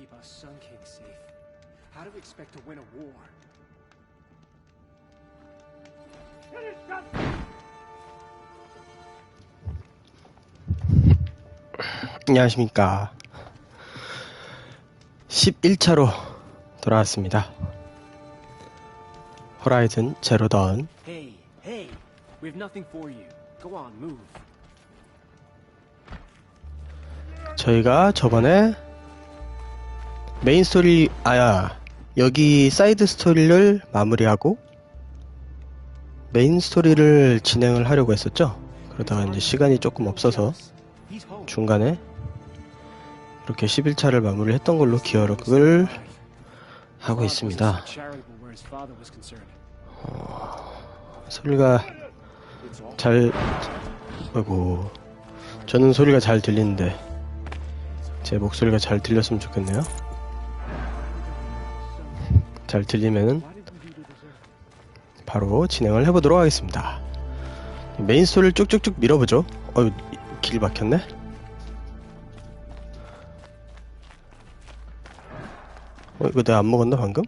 keep our Sun King safe? How do we expect to win a war? 안녕하십니까. 11차로 돌아왔습니다. 호라이즌 제로 던. Hey, hey, we have nothing for you. Go on, move. 저희가 저번에 메인 스토리, 여기 사이드 스토리를 마무리하고 메인 스토리를 진행을 하려고 했었죠. 그러다가 이제 시간이 조금 없어서 중간에 이렇게 11차를 마무리를 했던 걸로 기억을 하고 있습니다. 소리가 저는 소리가 잘 들리는데 제 목소리가 잘 들렸으면 좋겠네요. 잘 들리면은 바로 진행을 해보도록 하겠습니다. 메인 스토리를 쭉쭉쭉 밀어보죠. 길 막혔네? 이거 내가 안 먹었나 방금?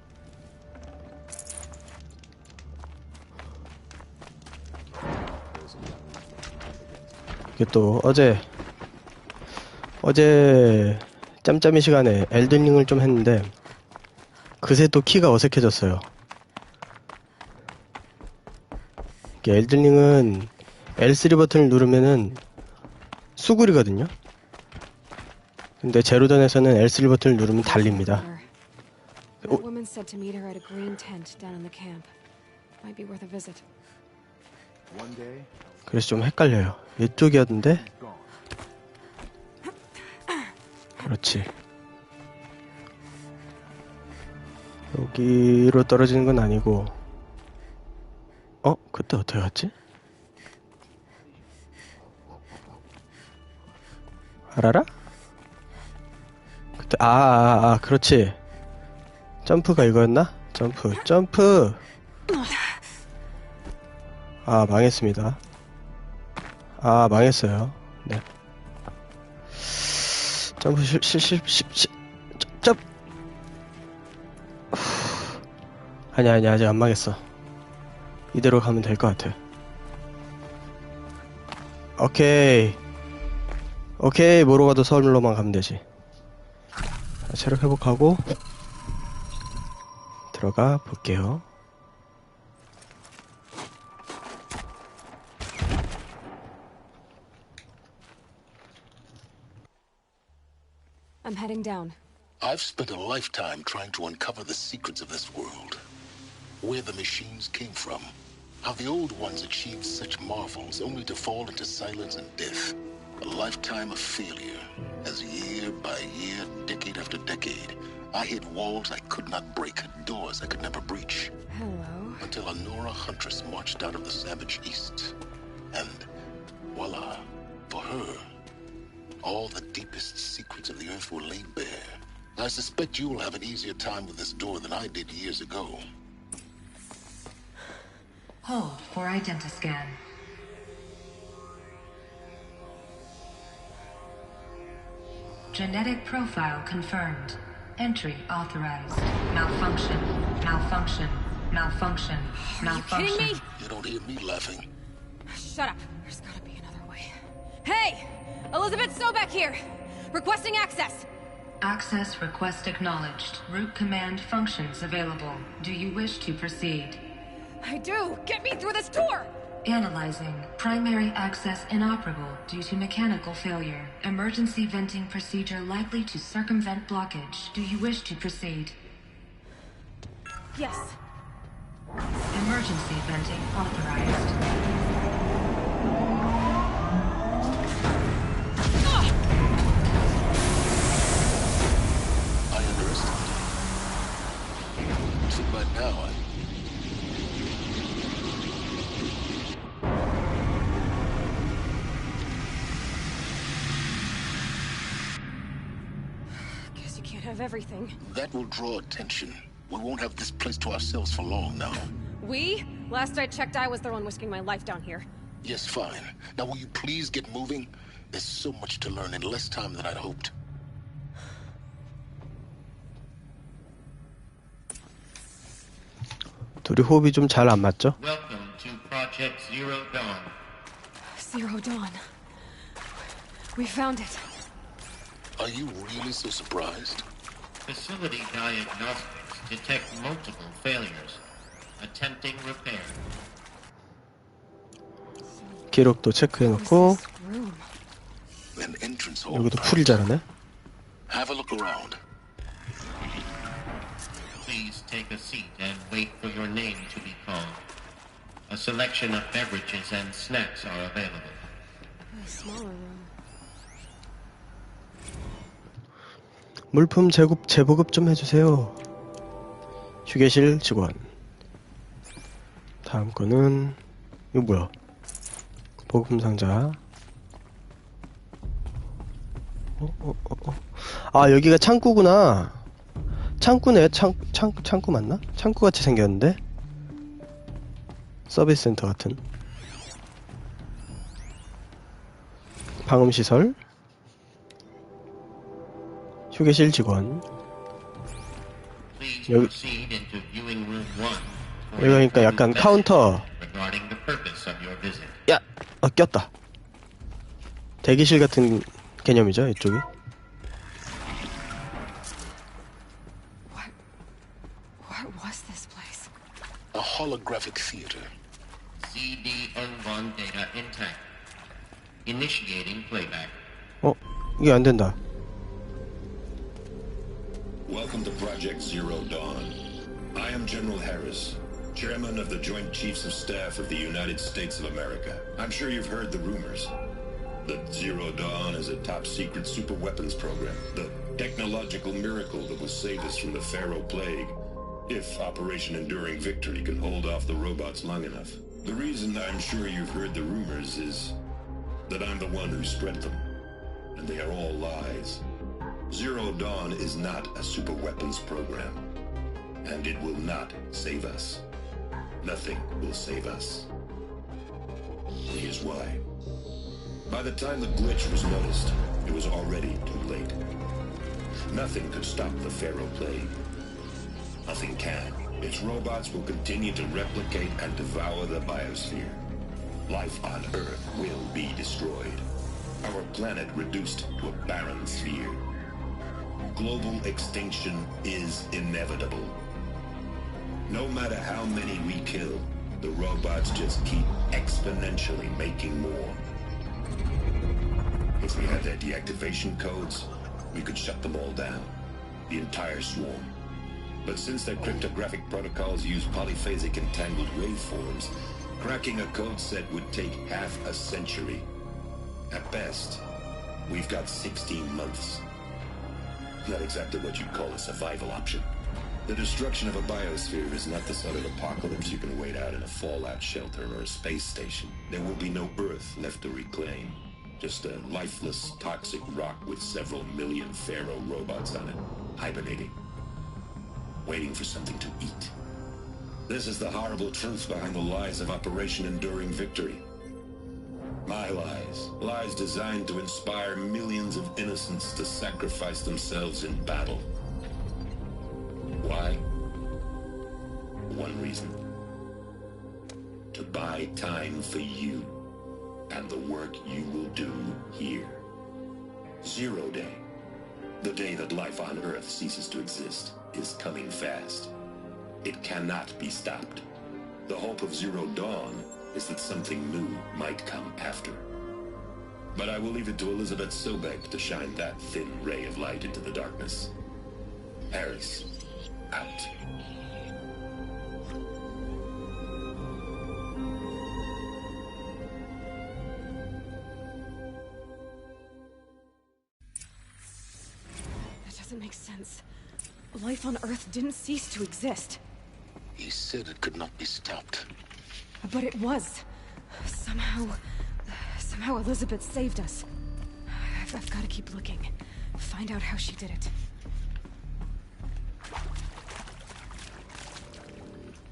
이게 또 어제 짬짬이 시간에 엘든링을 좀 했는데 그새 또 키가 어색해졌어요. 이게 엘든링은 L3 버튼을 누르면은 수그리거든요. 근데 제로던에서는 L3 버튼을 누르면 달립니다. 그래서 좀 헷갈려요. 이쪽이었는데. 그렇지. 여기로 떨어지는 건 아니고. 그때 어떻게 갔지? 알아라? 그때 그렇지. 점프가 이거였나? 점프. 망했습니다. 망했어요. 네. 점프 점. 아니 아직 안 망했어. 이대로 가면 될 것 같아. 오케이, 뭐로 가도 서울로만 가면 되지. 체력 회복하고 들어가 볼게요. I'm heading down. I've spent a lifetime trying to uncover the secrets of this world. Where the machines came from. How the old ones achieved such marvels only to fall into silence and death. A lifetime of failure. As year by year, decade after decade, I hit walls I could not break, doors I could never breach. Hello. Until a Nora huntress marched out of the savage east. And voila, for her, all the deepest secrets of the earth were laid bare. I suspect you will have an easier time with this door than I did years ago. Hold for identiscan. Genetic profile confirmed. Entry authorized. Malfunction. Are you kidding me? You don't hear me laughing. Shut up. There's gotta be another way. Hey! Elizabeth Sobek here! Requesting access! Access request acknowledged. Root command functions available. Do you wish to proceed? I do! Get me through this door! Analyzing. Primary access inoperable due to mechanical failure. Emergency venting procedure likely to circumvent blockage. Do you wish to proceed? Yes. Emergency venting authorized. I underestimated. So by now, Guess you can't have everything. that will draw attention. We won't have this place to ourselves for long now. We? Last I checked, I was the one risking my life down here. Yes, fine. Now will you please get moving? There's so much to learn in less time than I'd hoped. 둘이 호흡이 좀 잘 안 맞죠? Welcome to Project Zero Dawn. Zero Dawn. We found it. Are you really so surprised? Facility diagnostics detect multiple failures. Attempting repair. 기록도 체크해놓고 This room. An entrance hall. 여기도 풀이 자라네. Have a look around. Please take a seat and wait for your name to be called. A selection of beverages and snacks are available. A smaller room. 물품 재보급 좀 해주세요. 휴게실 직원. 다음 거는 이거 뭐야? 보급 상자. 아 여기가 창구구나. 창구네. 창구 맞나? 창구 같이 생겼는데. 서비스 센터 같은. 방음 시설. 휴게실 직원. Please 여기 proceed into viewing room 1. 여기 그러니까 약간 카운터. Regarding the purpose of your visit. 야! 꼈다. 대기실 같은 개념이죠, 이쪽이. What was this place? A holographic theater. CD-N1 data intact. Initiating playback. 이게 안 된다. Welcome to Project Zero Dawn. I am General Harris, Chairman of the Joint Chiefs of Staff of the United States of America. I'm sure you've heard the rumors that Zero Dawn is a top-secret super-weapons program, the technological miracle that will save us from the Pharaoh Plague, if Operation Enduring Victory can hold off the robots long enough. The reason I'm sure you've heard the rumors is that I'm the one who spread them, and they are all lies. Zero Dawn is not a super-weapons program, and it will not save us. Nothing will save us. Here's why. By the time the glitch was noticed, it was already too late. Nothing could stop the Pharaoh Plague. Nothing can. Its robots will continue to replicate and devour the biosphere. Life on Earth will be destroyed. Our planet reduced to a barren sphere. Global extinction is inevitable. No matter how many we kill, the robots just keep exponentially making more. If we had their deactivation codes, we could shut them all down. The entire swarm. But since their cryptographic protocols use polyphasic entangled waveforms, cracking a code set would take half a century. At best, we've got 16 months. Not exactly what you'd call a survival option. The destruction of a biosphere is not the sort of apocalypse you can wait out in a fallout shelter or a space station. There will be no Earth left to reclaim. Just a lifeless, toxic rock with several million Pharaoh robots on it, hibernating, waiting for something to eat. This is the horrible truth behind the lies of Operation Enduring Victory. My lies. Lies designed to inspire millions of innocents to sacrifice themselves in battle. Why? One reason. To buy time for you and the work you will do here. Zero Day. The day that life on Earth ceases to exist is coming fast. It cannot be stopped. The hope of Zero Dawn is that something new might come after. But I will leave it to Elizabeth Sobek to shine that thin ray of light into the darkness. Harris, out. That doesn't make sense. Life on Earth didn't cease to exist. He said it could not be stopped. But it was. Somehow Elizabeth saved us. I've got to keep looking. Find out how she did it.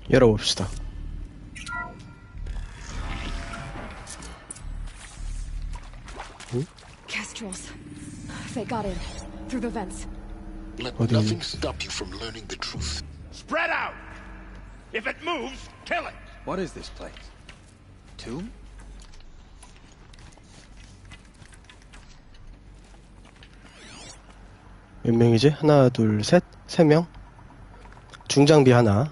열어봅시다. Kestrels. They got in. Through the vents. Let 어디, nothing stop you from learning the truth. Spread out! If it moves, kill it. What is this place? Tomb? 몇 명이지? 하나, 둘, 셋? 3명? 중장비 하나.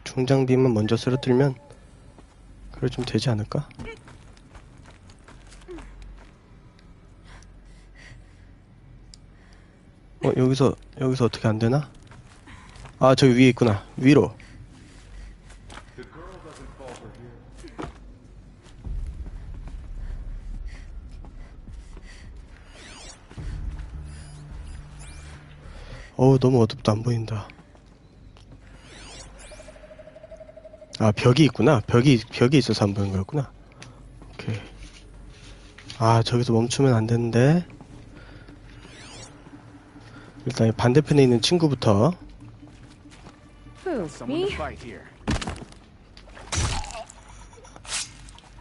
중장비만 먼저 쓰러뜨리면 그래 좀 되지 않을까? 여기서 어떻게 안 되나? 아, 저기 위에 있구나. 위로. 너무 어둡다. 안 보인다. 아, 벽이 있구나. 벽이 있어서 안 보이는 거였구나. 오케이. 아, 저기서 멈추면 안 되는데. 일단 반대편에 있는 친구부터. Someone to fight here.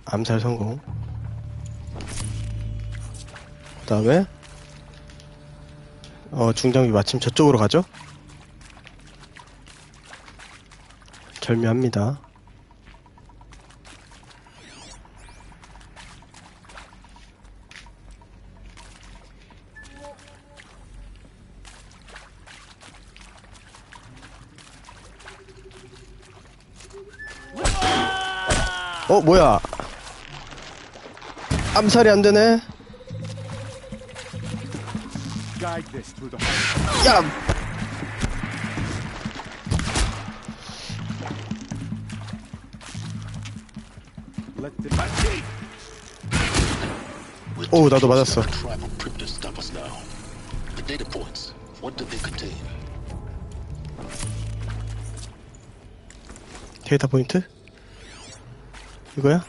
암살 성공. 그 다음에 중장비 마침 저쪽으로 가죠? 절묘합니다. 뭐야? 암살이 안 되네. Guide this through the heart. 야! Let the 오, 나도 맞았어. Tribal crypto stop us now. The data points. What did they contain? 데이터 포인트? 이거야?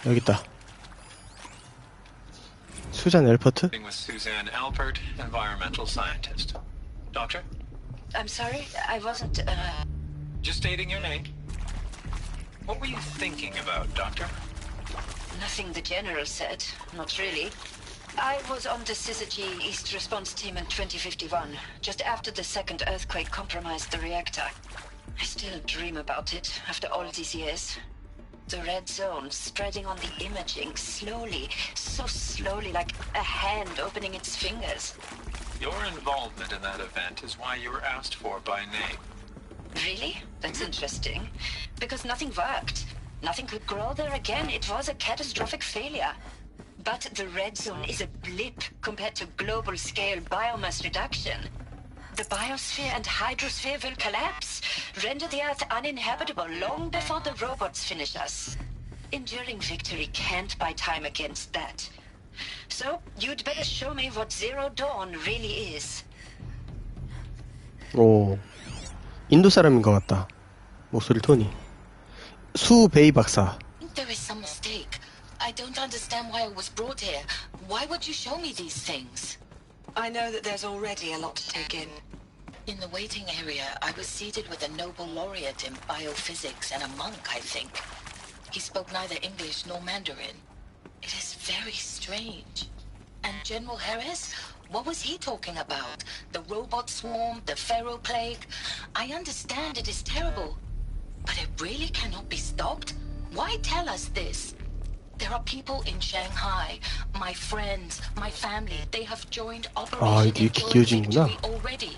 여기 있다. 수잔 엘퍼트? With Suzanne Alpert, environmental scientist. Doctor? I'm sorry, I wasn't, Just stating your name. What were you thinking about, Doctor? Nothing the General said. Not really. I was on the Syzygy East Response Team in 2051, just after the second earthquake compromised the reactor. I still dream about it, after all these years. The red zone spreading on the imaging, slowly, so slowly, like a hand opening its fingers. Your involvement in that event is why you were asked for by name. Really? That's interesting. Because nothing worked. Nothing could grow there again. It was a catastrophic failure. But the red zone is a blip compared to global-scale biomass reduction. The biosphere and hydrosphere will collapse, render the Earth uninhabitable long before the robots finish us. Enduring victory can't buy time against that. So, you'd better show me what Zero Dawn really is. 오, 인도 사람인 것 같다. 목소리 톤이. 수 베이 박사. There is some mistake. I don't understand why I was brought here. Why would you show me these things? I know that there's already a lot to take in. In the waiting area, I was seated with a Nobel laureate in biophysics and a monk, I think. He spoke neither English nor Mandarin. It is very strange. And General Harris? What was he talking about? The robot swarm, the Pharaoh plague? I understand it is terrible. But it really cannot be stopped? Why tell us this? There are people in Shanghai, my friends, my family. They have joined Operation Enduring Victory already.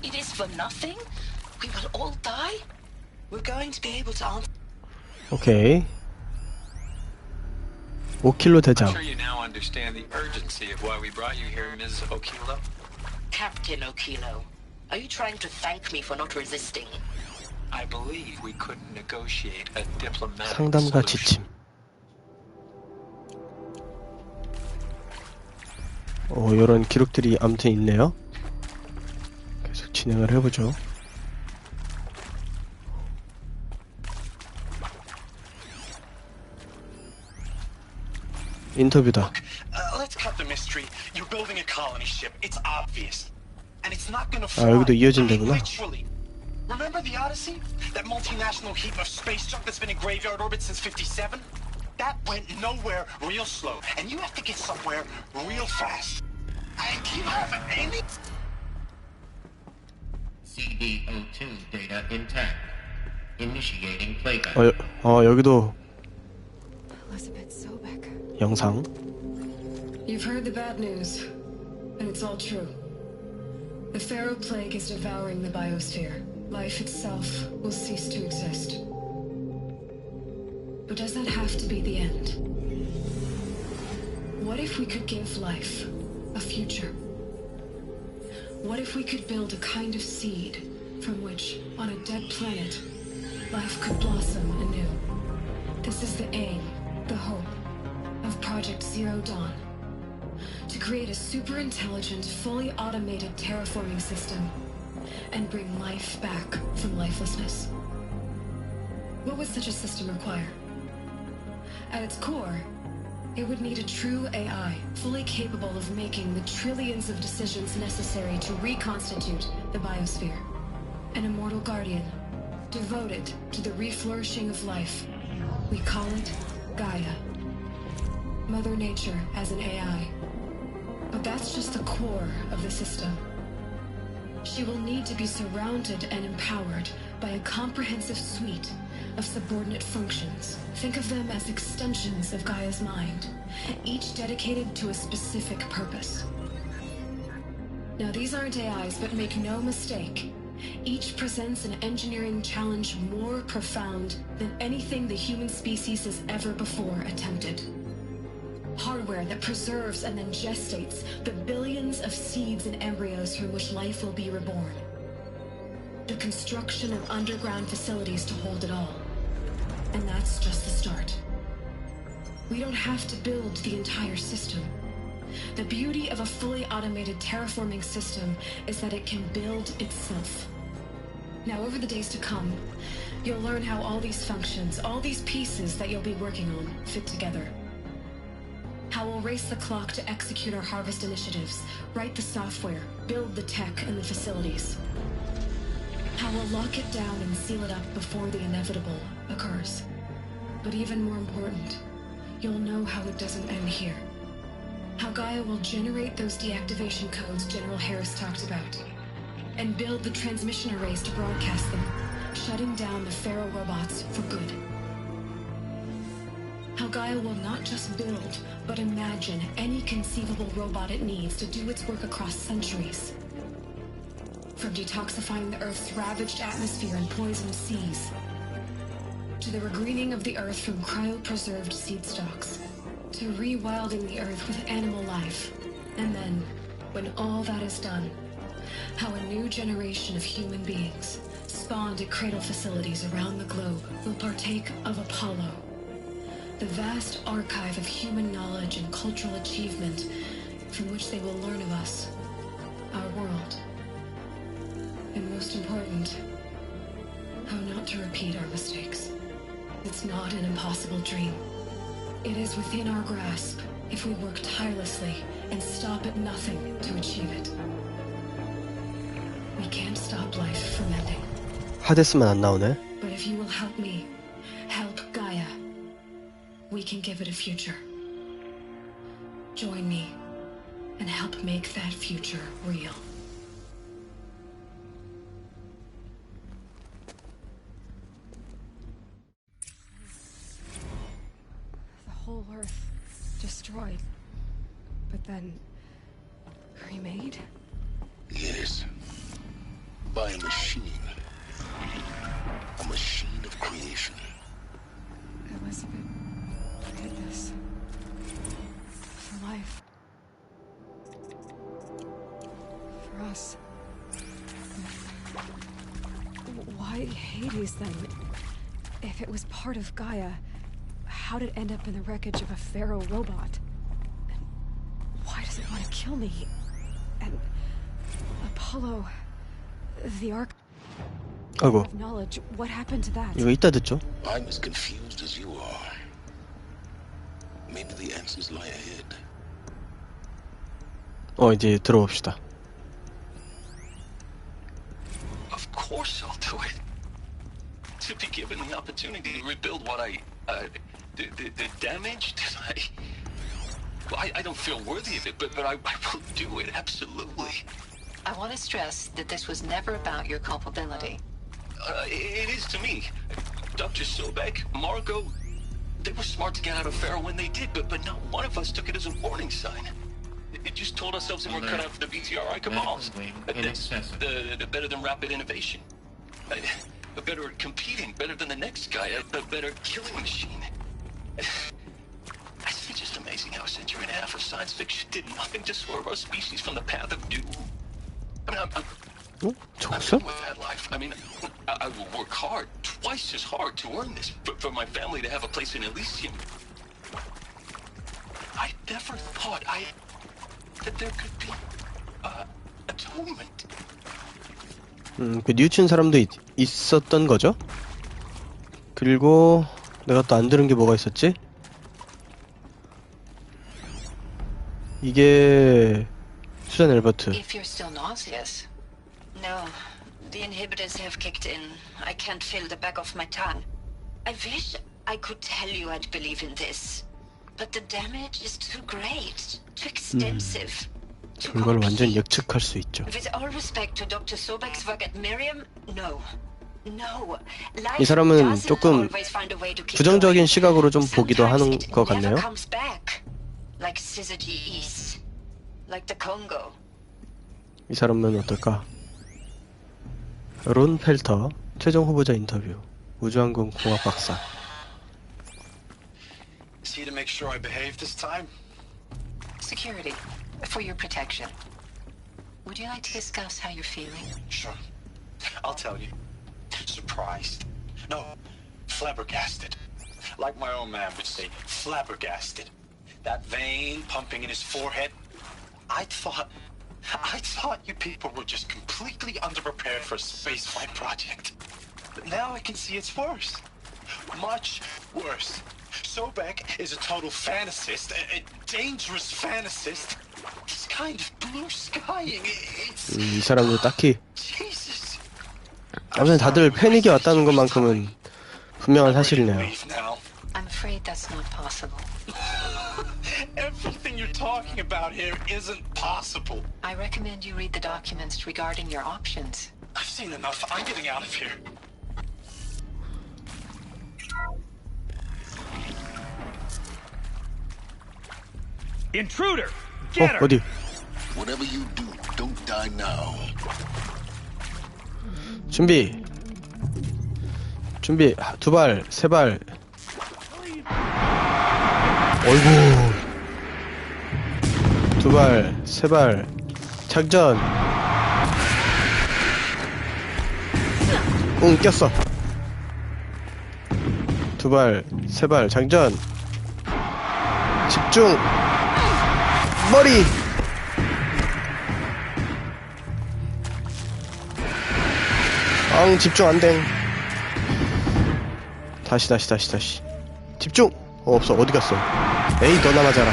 It is for nothing? We will all die? We're going to be able to answer. 오케이. 5킬로 대장. I'm sure you now understand the urgency of why we brought you here, Ms. Okilo. Captain Okilo, are you trying to thank me for not resisting? I believe we couldn't negotiate a diplomatic 상담과 solution. 지침. 이런 기록들이 아무튼 있네요. 계속 진행을 해보죠. 인터뷰다. Let's cut the mystery. You're building a colony ship. It's obvious. And it's not gonna 아, 여기도 이어진다구나. literally. Remember the Odyssey? That multinational heap of space junk that's been in graveyard orbit since 57? That went nowhere real slow. And you have to get somewhere real fast. You have any? CD02 data intact. Initiating playback. 여기도 Elizabeth Sobek. 영상. You've heard the bad news, and it's all true. The Pharaoh Plague is devouring the biosphere. Life itself will cease to exist. But does that have to be the end? What if we could give life a future? What if we could build a kind of seed from which, on a dead planet, life could blossom anew? This is the aim, the hope, of Project Zero Dawn. To create a super-intelligent, fully automated terraforming system and bring life back from lifelessness. What would such a system require? At its core, it would need a true AI, fully capable of making the trillions of decisions necessary to reconstitute the biosphere. An immortal guardian, devoted to the reflourishing of life. We call it Gaia. Mother Nature as an AI. But that's just the core of the system. She will need to be surrounded and empowered by a comprehensive suite of subordinate functions. Think of them as extensions of Gaia's mind, each dedicated to a specific purpose. Now, these aren't AIs, but make no mistake, each presents an engineering challenge more profound than anything the human species has ever before attempted. Hardware that preserves and then gestates the billions of seeds and embryos from which life will be reborn. The construction of underground facilities to hold it all. And that's just the start. We don't have to build the entire system. The beauty of a fully automated terraforming system is that it can build itself. Now, over the days to come, you'll learn how all these functions, all these pieces that you'll be working on, fit together. How we'll race the clock to execute our harvest initiatives, write the software, build the tech and the facilities. How we'll lock it down and seal it up before the inevitable occurs. But even more important, you'll know how it doesn't end here. How Gaia will generate those deactivation codes General Harris talked about, and build the transmission arrays to broadcast them, shutting down the Pharaoh robots for good. How Gaia will not just build, but imagine any conceivable robot it needs to do its work across centuries. From detoxifying the Earth's ravaged atmosphere and poisoned seas, to the regreening of the Earth from cryopreserved seed stocks, to rewilding the Earth with animal life. And then, when all that is done, how a new generation of human beings, spawned at cradle facilities around the globe, will partake of Apollo, the vast archive of human knowledge and cultural achievement from which they will learn of us, our world. And most important, how not to repeat our mistakes. It's not an impossible dream. It is within our grasp if we work tirelessly and stop at nothing to achieve it. We can't stop life from ending. 하데스만 안 나오네. But if you will help me, help Gaia, we can give it a future. Join me and help make that future real. The whole Earth destroyed, but then remade? Yes. By a machine. A machine of creation. Elizabeth did this. For life. For us. Why Hades then? If it was part of Gaia, how did it end up in the wreckage of a Pharaoh robot? And why does it want to kill me? And Apollo, the Ark 아이고, of knowledge, what happened to that? 이거 이따 듣죠? I'm as confused as you are. Maybe the answers lie ahead. 이제 들어봅시다. Of course I'll do it. To be given the opportunity to rebuild what I, the damage that I don't feel worthy of it, but I will do it, absolutely. I want to stress that this was never about your culpability. It is to me. Dr. Sobek, Margot, they were smart to get out of Pharaoh when they did, but not one of us took it as a warning sign. It just told ourselves that we're cut out for the BTRI cabals. The better than rapid innovation. Better at competing, better than the next guy, a better killing machine. It's just amazing how a century and a half of science fiction did nothing to swerve our species from the path of doom. I mean, I'm done with that life. I mean, I will work hard, twice as hard to earn this, for my family to have a place in Elysium. I never thought that there could be atonement. 그 뉘우친 사람도 있었던 거죠. 그리고 내가 또 안 들은 게 뭐가 있었지? 이게 수잔 엘버트. If you're still nauseous. No, the inhibitors have kicked in. I can't feel the back of my tongue. I wish I could tell you I'd believe in this, but the damage is too great, too extensive. 그걸 완전 예측할 수 있죠. With all respect to Dr. Sobek's work at Miriam, no. No. 이 사람은 조금 부정적인 시각으로 좀 보기도 하는 것 같네요. Like Syzygy East, like the Congo. 이 사람은 어떨까? 론 펠터 최종 후보자 인터뷰. 우주항공 공학 박사. Is he to make sure I behave this time? Security, for your protection. Would you like to discuss how you're feeling? Sure. I'll tell you. Surprised. No, flabbergasted. Like my own man would say, flabbergasted. That vein pumping in his forehead. I thought you people were just completely underprepared for a spaceflight project. But now I can see it's worse. Much worse. Sobek is a total fantasist, a dangerous fantasist. This kind of blue skying, it's... 이 사람도 딱히 아무튼 다들 패닉이 왔다는 것만큼은 분명한 사실이네요. I'm afraid that's not possible. Everything you're talking about here isn't possible. I recommend you read the documents regarding your options. I've seen enough. I'm getting out of here. Intruder! Get her! 어디? Whatever you do, don't die now. 준비. 두 발, 세 발. 어이구. 두 발, 세 발. 작전. 응, 꼈어. 두 발, 세 발, 장전. 집중. 머리. 집중 안 돼. 다시. 집중. 없어. 어디 갔어? 에이, 너나 맞아라.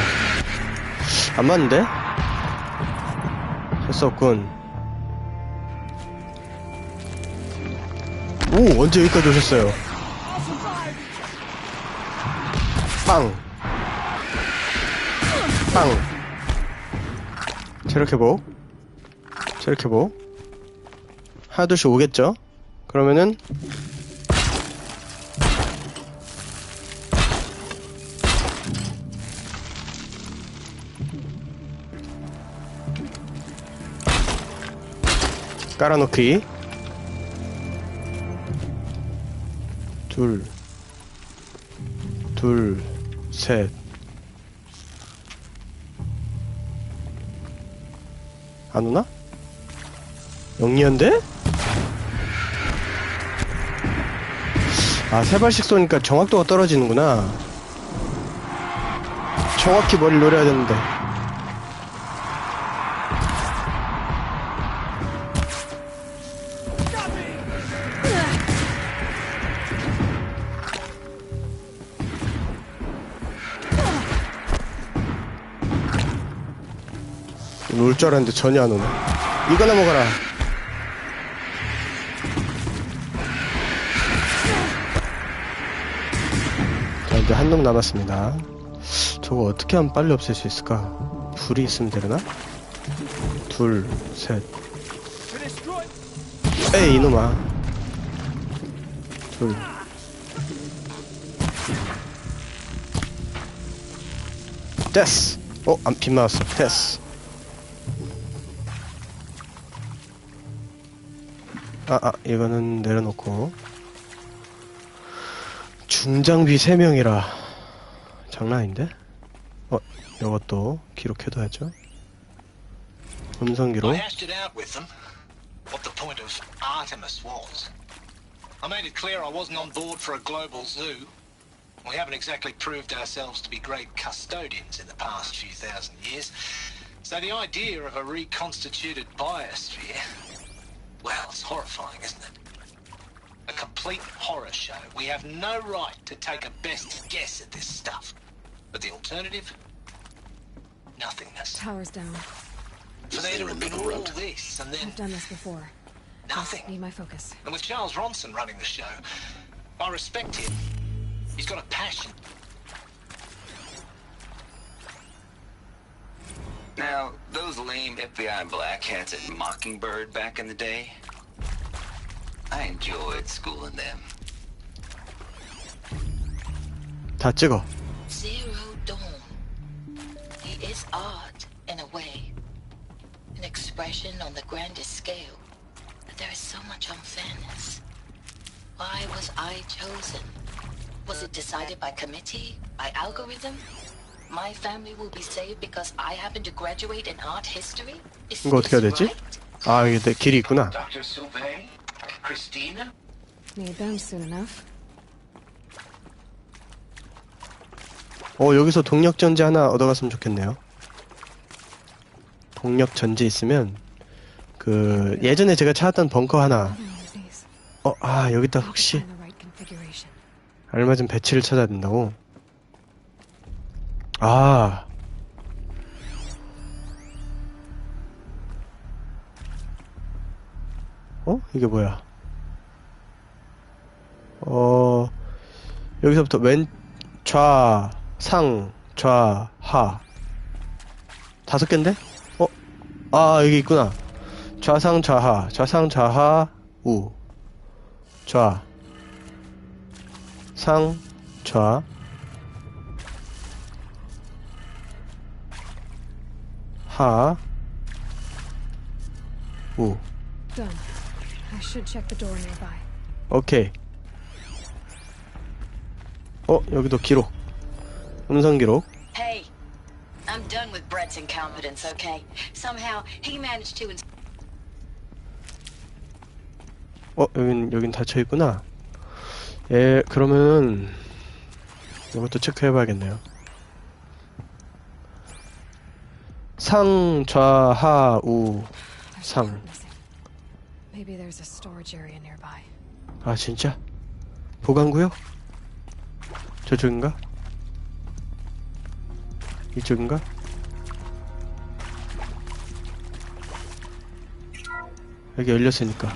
안 맞는데? 할 수 없군. 오, 언제 여기까지 오셨어요? 빵. 체력 회복. 하나둘씩 오겠죠? 그러면은 깔아놓기. 둘, 셋. 안 오나? 영리한데? 세 발씩 쏘니까 정확도가 떨어지는구나. 정확히 머리를 노려야 되는데. 올 줄 알았는데 전혀 안 오네. 이거나 먹어라. 자, 이제 한 놈 남았습니다. 저거 어떻게 하면 빨리 없앨 수 있을까? 불이 있으면 되려나? 둘, 셋. 에이, 이놈아. 둘. 됐어. 빗 맞았어. 됐어. 이거는 내려놓고. 중장비 3명이라. 장난 아닌데? 이것도 기록해둬야죠. 음성 기록. I hashed it out with them. What the point of Artemis was. I made it clear I wasn't on board for a global zoo. We haven't exactly proved ourselves to be great custodians in the past few thousand years. So the idea of a reconstituted biosphere, well, it's horrifying, isn't it? A complete horror show. We have no right to take a best guess at this stuff. But the alternative? Nothingness. Power's down. For there to have been all this, and then I've done this before. nothing. Just need my focus. And with Charles Ronson running the show, I respect him. He's got a passion. Now, those lame FBI black hats at Mockingbird back in the day, I enjoyed schooling them. 다 찍어. Zero Dawn. He is art, in a way. An expression on the grandest scale. But there is so much unfairness. Why was I chosen? Was it decided by committee? By algorithm? My family will be saved because I happen to graduate in art history? Is 이거 어떻게 해야 되지? right? 이게 길이 있구나. Dr. Sylvain? Christina? Need them soon enough. 여기서 동력전지 하나 얻어갔으면 좋겠네요. 동력전지 있으면 예전에 제가 찾았던 벙커 하나. 여기다 혹시 Find the right configuration. 알맞은 배치를 찾아야 된다고. 이게 뭐야? 여기서부터 좌, 상, 좌, 하. 5개인데? 여기 있구나. 좌상, 좌하, 좌상, 좌하, 우. 좌, 상, 좌, 하, 우. Done. I should check the door nearby. 오케이. 여기도 기록. 음성 기록. Hey, I'm done with Brett's incompetence, okay? Somehow he managed to. 여긴 닫혀있구나. 예, 그러면은 이것도 체크해봐야겠네요. 상, 좌, 하, 우, 상. Maybe there's a storage area nearby. 진짜? 보관구요? 저쪽인가? 이쪽인가? 여기 열렸으니까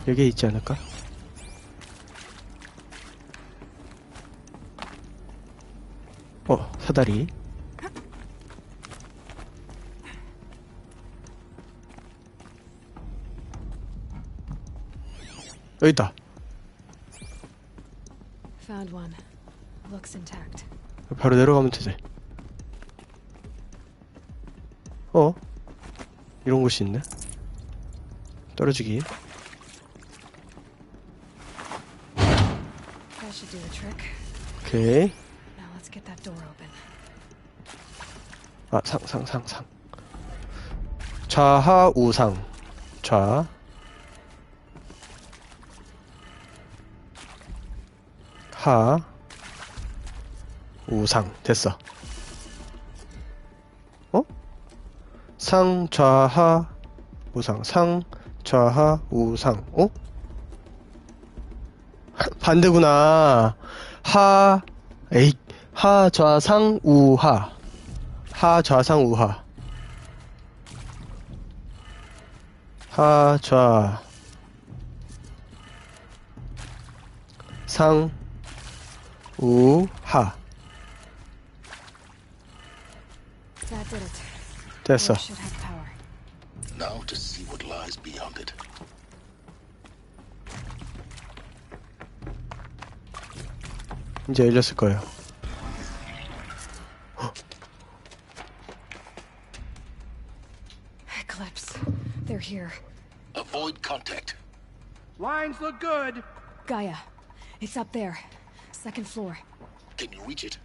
여기에 있지 않을까? 사다리. 여기 있다. Found one. Looks intact. 바로 내려가면 되지. 이런 곳이 있네. 떨어지기. That should do the trick. 오케이. Now let's get that door open. 상. 좌하 우상. 좌. 하. 우상. 됐어. 상, 좌하, 우상. 상, 좌하, 우상. 반대구나. 하, 좌, 상, 우하. 하, 좌, 상, 우하. 하, 좌, 상, 우하. That did it. 됐어. It should have power. Now to see what lies beyond it. 이제 열렸을 거예요. Eclipse. They're here. Avoid contact. Lines look good. Gaia. It's up there. Second floor. Can you reach it?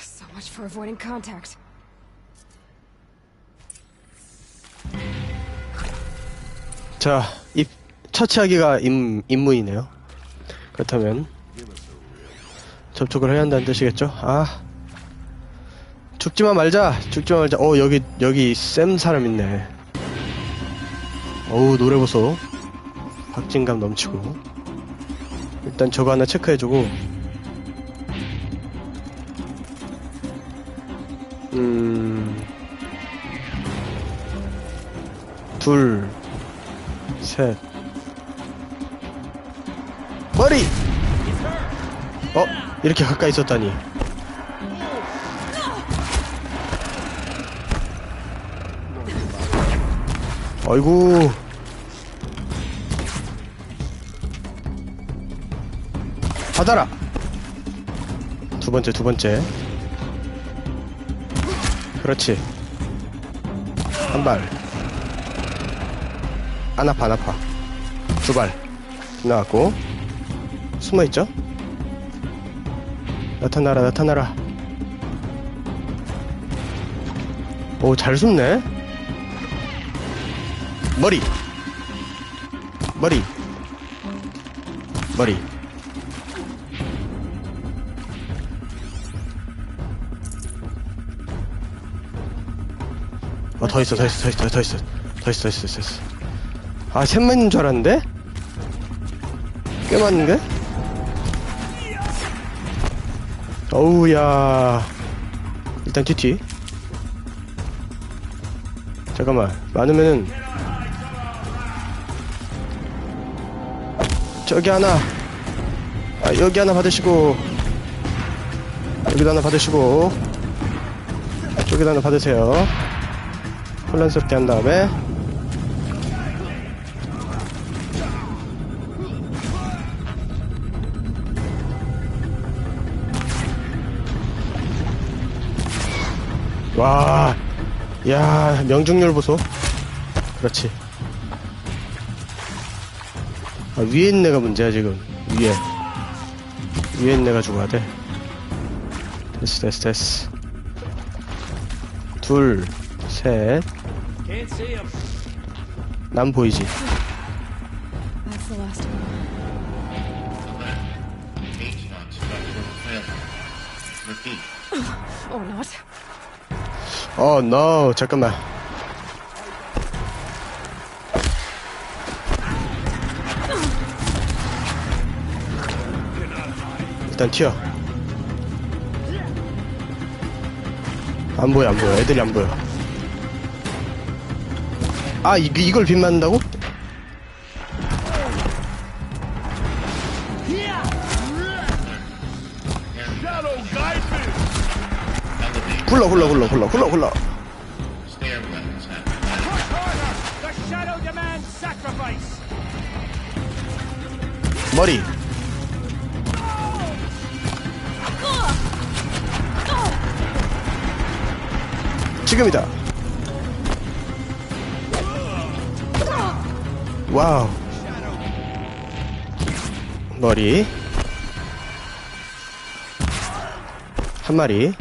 So much for avoiding contact. 자, 처치하기가 임무이네요. 그렇다면 접촉을 해야 한다는 뜻이겠죠? 아, 죽지만 말자. 여기 쌤 사람 있네. 어우, 노래 보소. 박진감 넘치고. 일단 저거 하나 체크해주고. 둘, 셋. 머리! 이렇게 가까이 있었다니. 아이고. 받아라. 두 번째. 그렇지. 한 발. 안 아파. 두 발. 나왔고. 숨어있죠? 나타나라. 오, 잘 숨네. 머리. 더 있어. 아, 셋만 있는 줄 알았는데? 꽤 많은데? 어우야. 일단 뒤. 잠깐만. 많으면은 저기 하나. 여기 하나 받으시고, 여기도 하나 받으시고, 저기도 하나 받으세요. 혼란스럽게 한 다음에 와, 야, 명중률 보소. 그렇지. 위에 있는 애가 문제야 지금. 위에 있는 애가 죽어야 돼. 됐어. 둘, 셋. 난 보이지. That's the last one. Or not. no. 잠깐만. 일단 튀어. 안 보여. 애들이 안 보여. 아, 이걸 빗 맞는다고? 굴러. 머리. 지금이다. 와우. 머리. 한 마리.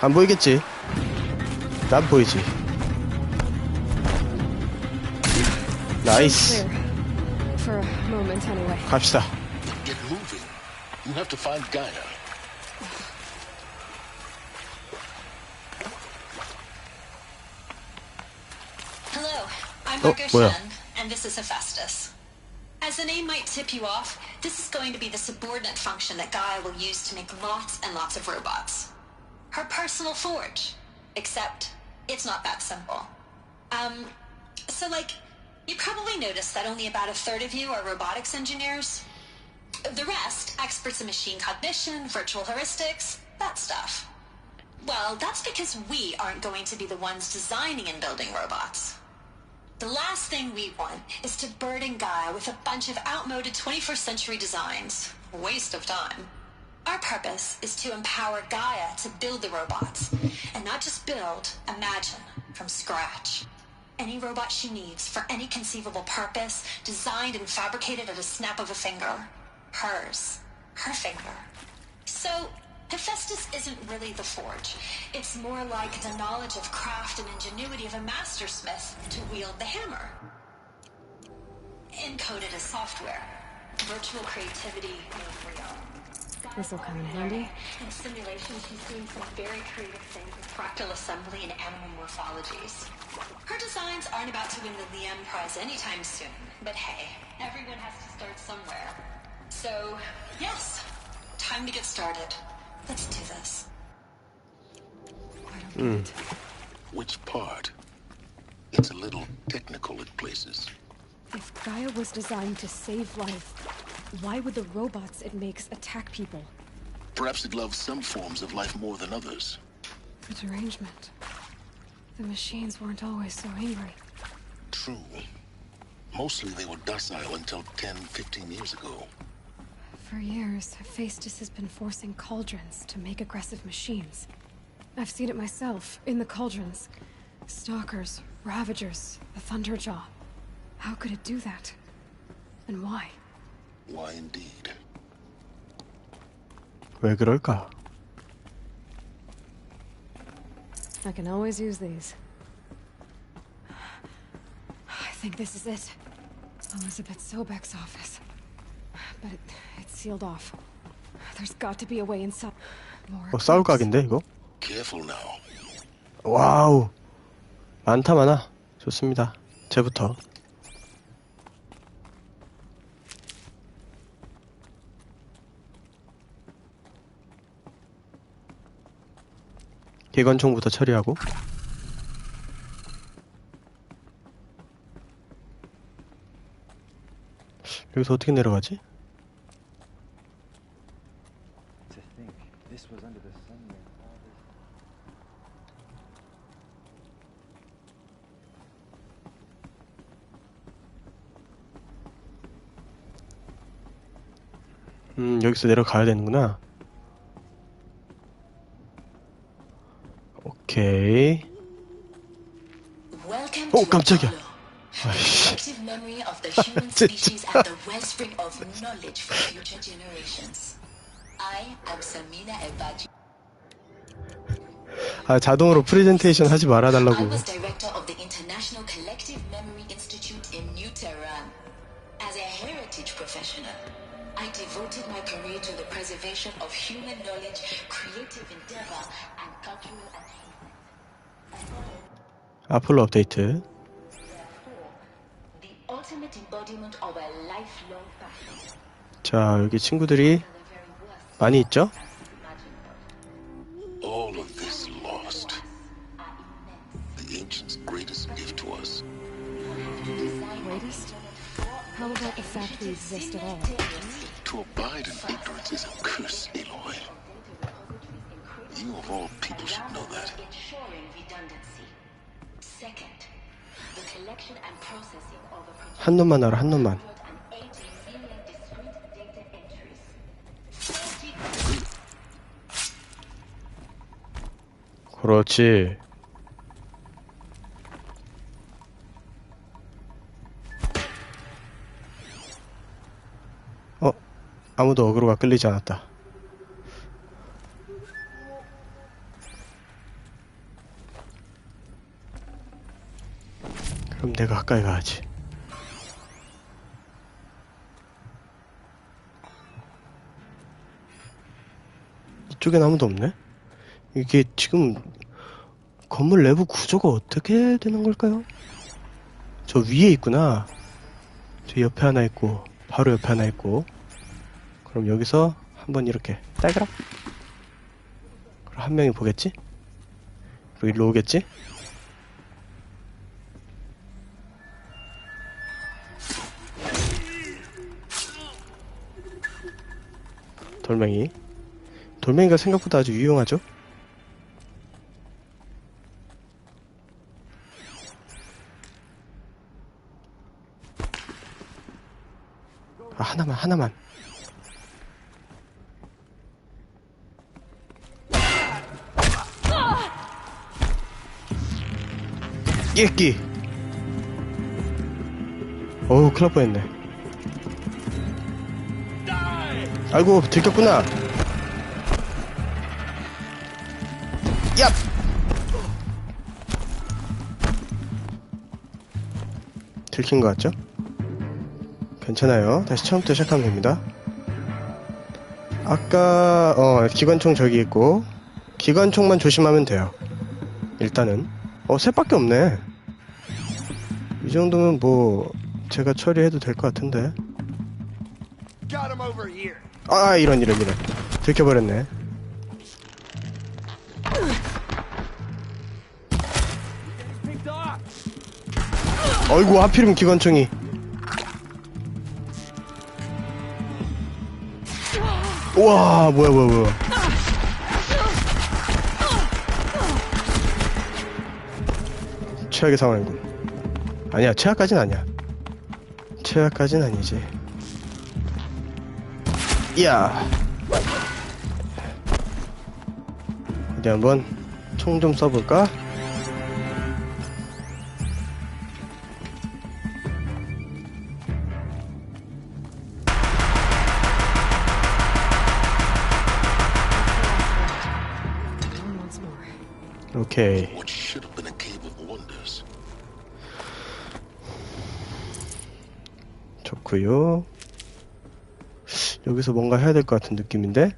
안 보이겠지? 난 보이지. 나이스. For a moment, anyway. 갑시다. Get moving. You have to find Gaia. Hello, I'm Margot 뭐야? Shen, and this is Hephaestus. As the name might tip you off, this is going to be the subordinate function that Gaia will use to make lots and lots of robots. Her personal forge. Except, it's not that simple. So you probably noticed that only about a third of you are robotics engineers. The rest, experts in machine cognition, virtual heuristics, that stuff. Well, that's because we aren't going to be the ones designing and building robots. The last thing we want is to burden Gaia with a bunch of outmoded 21st century designs. Waste of time. Our purpose is to empower Gaia to build the robots, and not just build, imagine, from scratch. Any robot she needs for any conceivable purpose, designed and fabricated at a snap of a finger. Hers. Her finger. So, Hephaestus isn't really the forge. It's more like the knowledge of craft and ingenuity of a mastersmith to wield the hammer. Encoded as software. Virtual creativity made real. This'll come in handy. In simulation, she's doing some very creative things with fractal assembly and animal morphologies. Her designs aren't about to win the Liam Prize anytime soon, but hey, everyone has to start somewhere. So, yes, time to get started. Let's do this. I don't get it. Which part? It's a little technical at places. If Gaia was designed to save life, why would the robots it makes attack people? Perhaps it loves some forms of life more than others. The derangement. The machines weren't always so angry. True. Mostly they were docile until 10, 15 years ago. For years, Hephaestus has been forcing cauldrons to make aggressive machines. I've seen it myself, in the cauldrons. Stalkers, Ravagers, the Thunderjaw. How could it do that? And why? Why indeed? 왜 그럴까? I can always use these. I think this is it. Elizabeth Sobek's office. But it's sealed off. There's got to be a way inside. More. 싸울 각인데 이거? Careful now. 와우. 많다 많아. 좋습니다. 쟤부터. 기관총부터 처리하고. 여기서 어떻게 내려가지? 여기서 내려가야 되는구나. 오케이. 오, 깜짝이야. 아이씨. 진짜. 아, 자동으로 프레젠테이션 하지 말아달라고. I devoted my career to the preservation of human knowledge, creative endeavor, and cultural attainment. 아폴로 업데이트. The ultimate embodiment of a lifelong passion. 자, 여기 친구들이 많이 있죠? All of this lost. The ancients' greatest gift to us. Greatest? How about the fact we exist at all? To abide in ignorance is a curse, Aloy. You of all people should know that. 한 놈만 알아, 한 놈만. 그렇지. 아무도 어그로가 끌리지 않았다. 그럼 내가 가까이 가야지. 이쪽엔 아무도 없네? 이게 지금 건물 내부 구조가 어떻게 되는 걸까요? 저 위에 있구나. 저 옆에 하나 있고 바로 옆에 하나 있고. 그럼 여기서 한번 이렇게 딸그락. 그럼 한 명이 보겠지? 그리고 일로 오겠지? 돌멩이. 돌멩이가 생각보다 아주 유용하죠? 아, 하나만. 끼끼. 어우, 큰일 날 뻔했네. 아이고, 들켰구나. 얍! 들킨 것 같죠? 괜찮아요. 다시 처음부터 시작하면 됩니다. 아까 기관총 저기 있고 기관총만 조심하면 돼요. 일단은 셋 밖에 없네. 이 정도면 뭐 제가 처리해도 될 것 같은데. 아, 이런 들켜버렸네. 어이구, 하필이면 기관총이. 우와, 뭐야. 최악의 상황이군. 아니야, 최악까진 아니야. 최악까진 아니지. 이야. 어디 한번 총 좀 써볼까? 오케이. 좋구요. 여기서 뭔가 해야 될 것 같은 느낌인데?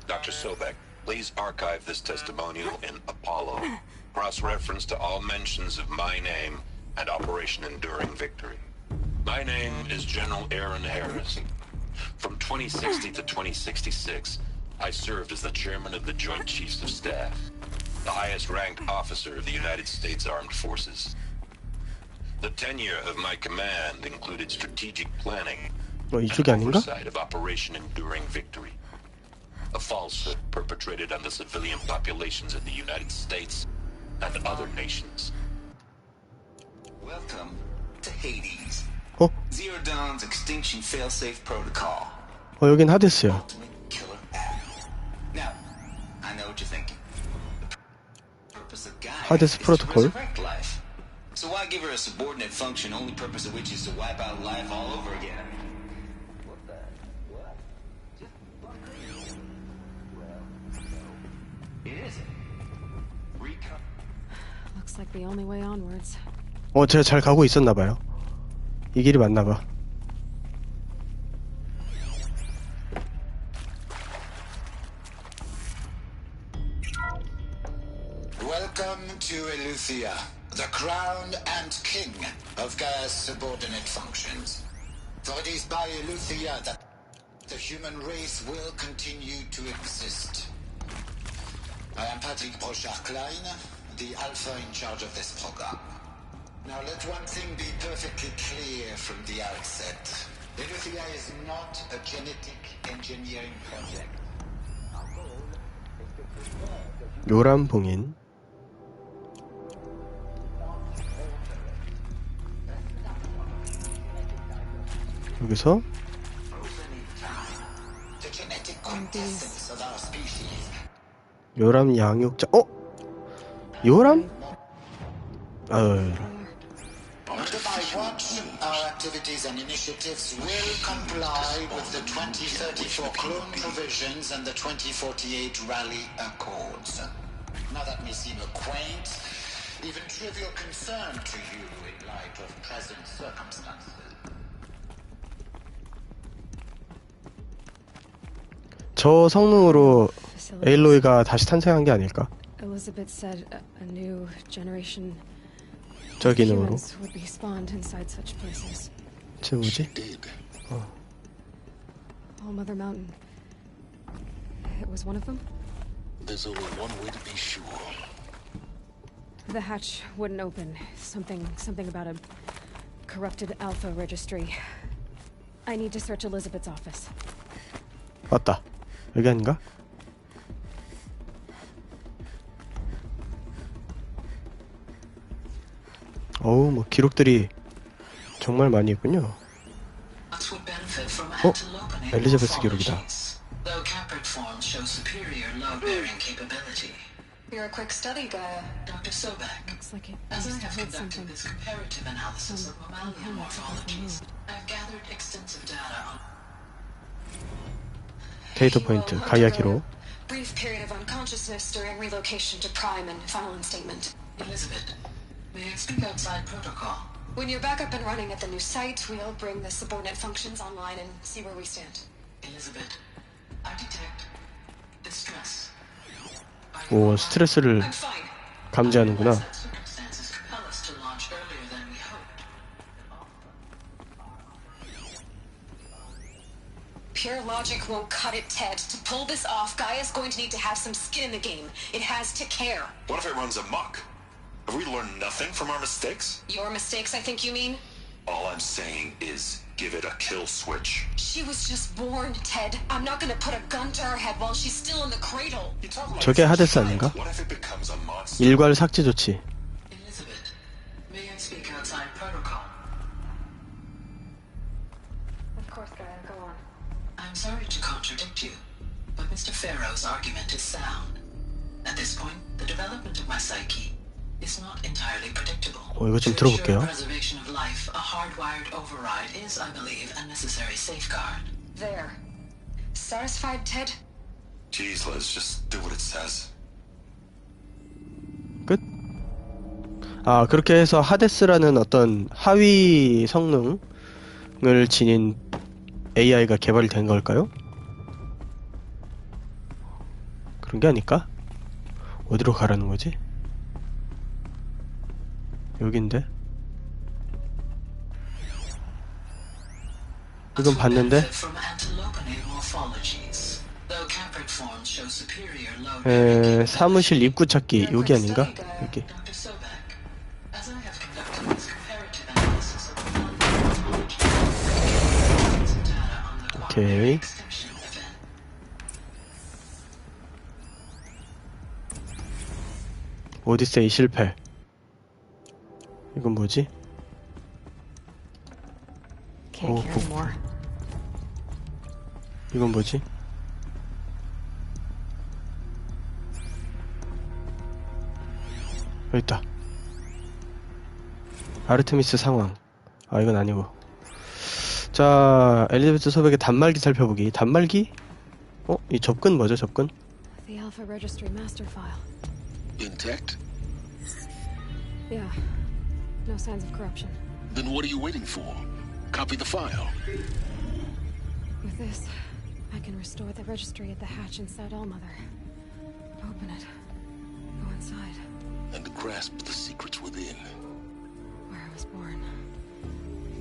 Dr. Sobek, please archive this testimonial in Apollo. Cross-reference to all mentions of my name and Operation Enduring Victory. My name is General Aaron Harris. From 2060 to 2066, I served as the chairman of the Joint Chiefs of Staff, the highest-ranked officer of the United States Armed Forces. The tenure of my command included strategic planning and oversight of Operation Enduring Victory, a falsehood perpetrated on the civilian populations in the United States and other nations. Welcome to Hades. Zero Dawn's extinction failsafe protocol. 여긴 하데스야. Killer app. Now, I know what you're thinking. The purpose of Gaia 하데스 is to 프로토콜. resurrect life. So why give her a subordinate function, only purpose of which is to wipe out life all over again? What the? What? Just well, no. It isn't. Looks like the only way onwards. 제가 잘 가고 있었나봐요. 이 길이 맞나봐. Welcome to Eleuthia, the crown and king of Gaia's subordinate functions. For it is by Eleuthia that the human race will continue to exist. I am Patrick Brochard-Klein, the Alpha in charge of this program. Now let one thing be perfectly clear from the outset. Eleuthia is not a genetic engineering project. Our goal is to preserve the 요람봉인. 여기서 요람 양육자. 요람? Under my watch, our activities and initiatives will comply with the 2034 clone provisions and the 2048 Rally Accords. Now that may seem a quaint, even trivial concern to you in light of present circumstances. 저 성능으로 에일로이가 다시 탄생한 게 아닐까? Elizabeth said a new generation 저 기능으로. humans would be spawned inside such places. 쟤 뭐지? All Mother Mountain. It was one of them? There's only one way to be sure. The hatch wouldn't open. Something about a corrupted alpha registry. I need to search Elizabeth's office. 맞다. 여기 아닌가? 어우, 뭐 기록들이 정말 많이 있군요. 엘리자베스 기록이다. You're a quick study, Gaia. Dr. Sobek. Looks like it As I used to have hold conducted something. this comparative analysis of mammalian That's morphologies, removed. I've gathered extensive data on 데이터 포인트, 가이아 기록. Brief period of unconsciousness during relocation to Prime and final instatement. Elizabeth. May I speak outside protocol? When you're back up and running at the new site, we'll bring the subordinate functions online and see where we stand. Elizabeth, I detect distress. 오, 스트레스를 I'm fine. 감지하는구나. Circumstances compel us to launch earlier than we hoped. Pure logic won't cut it, Ted. To pull this off, Gaia's going to need to have some skin in the game. It has to care. What if it runs amok? Have we learned nothing from our mistakes? Your mistakes, I think you mean? All I'm saying is give it a kill switch. She was just born, Ted. I'm not gonna put a gun to her head while she's still in the cradle. You talk like 저게 하데스 아닌가? what if it becomes a monster? 일괄 삭제 조치. Elizabeth, may I speak outside protocol? Of course, Gaia, go on. I'm sorry to contradict you, but Mr. Farrow's argument is sound. At this point, the development of my psyche is not entirely predictable. 이거 좀 To ensure 들어볼게요. preservation of life, a hardwired override is, I believe, a necessary safeguard. There. Satisfied, Ted? Jeez, Liz, just do what it says. 끝? 아, 그렇게 해서 하데스라는 어떤 하위 성능을 지닌 AI가 개발이 된 걸까요? 그런 게 아닐까? 어디로 가라는 거지? 여긴데? 이건 봤는데? 사무실 입구 찾기 여기 아닌가? 여기. 오케이. 오디세이 실패. 이건 뭐지? Can't care anymore. 이건 뭐지? 여기 있다. 아르테미스 상황. 아, 이건 아니고. 자, 엘리자베스 소백의 단말기 살펴보기. 단말기? 이 접근 뭐죠, 접근? The Alpha Registry master file. Intact? Yeah. No signs of corruption. Then what are you waiting for? Copy the file. With this, I can restore the registry at the hatch inside Allmother. Open it. Go inside. And grasp the secrets within. Where I was born.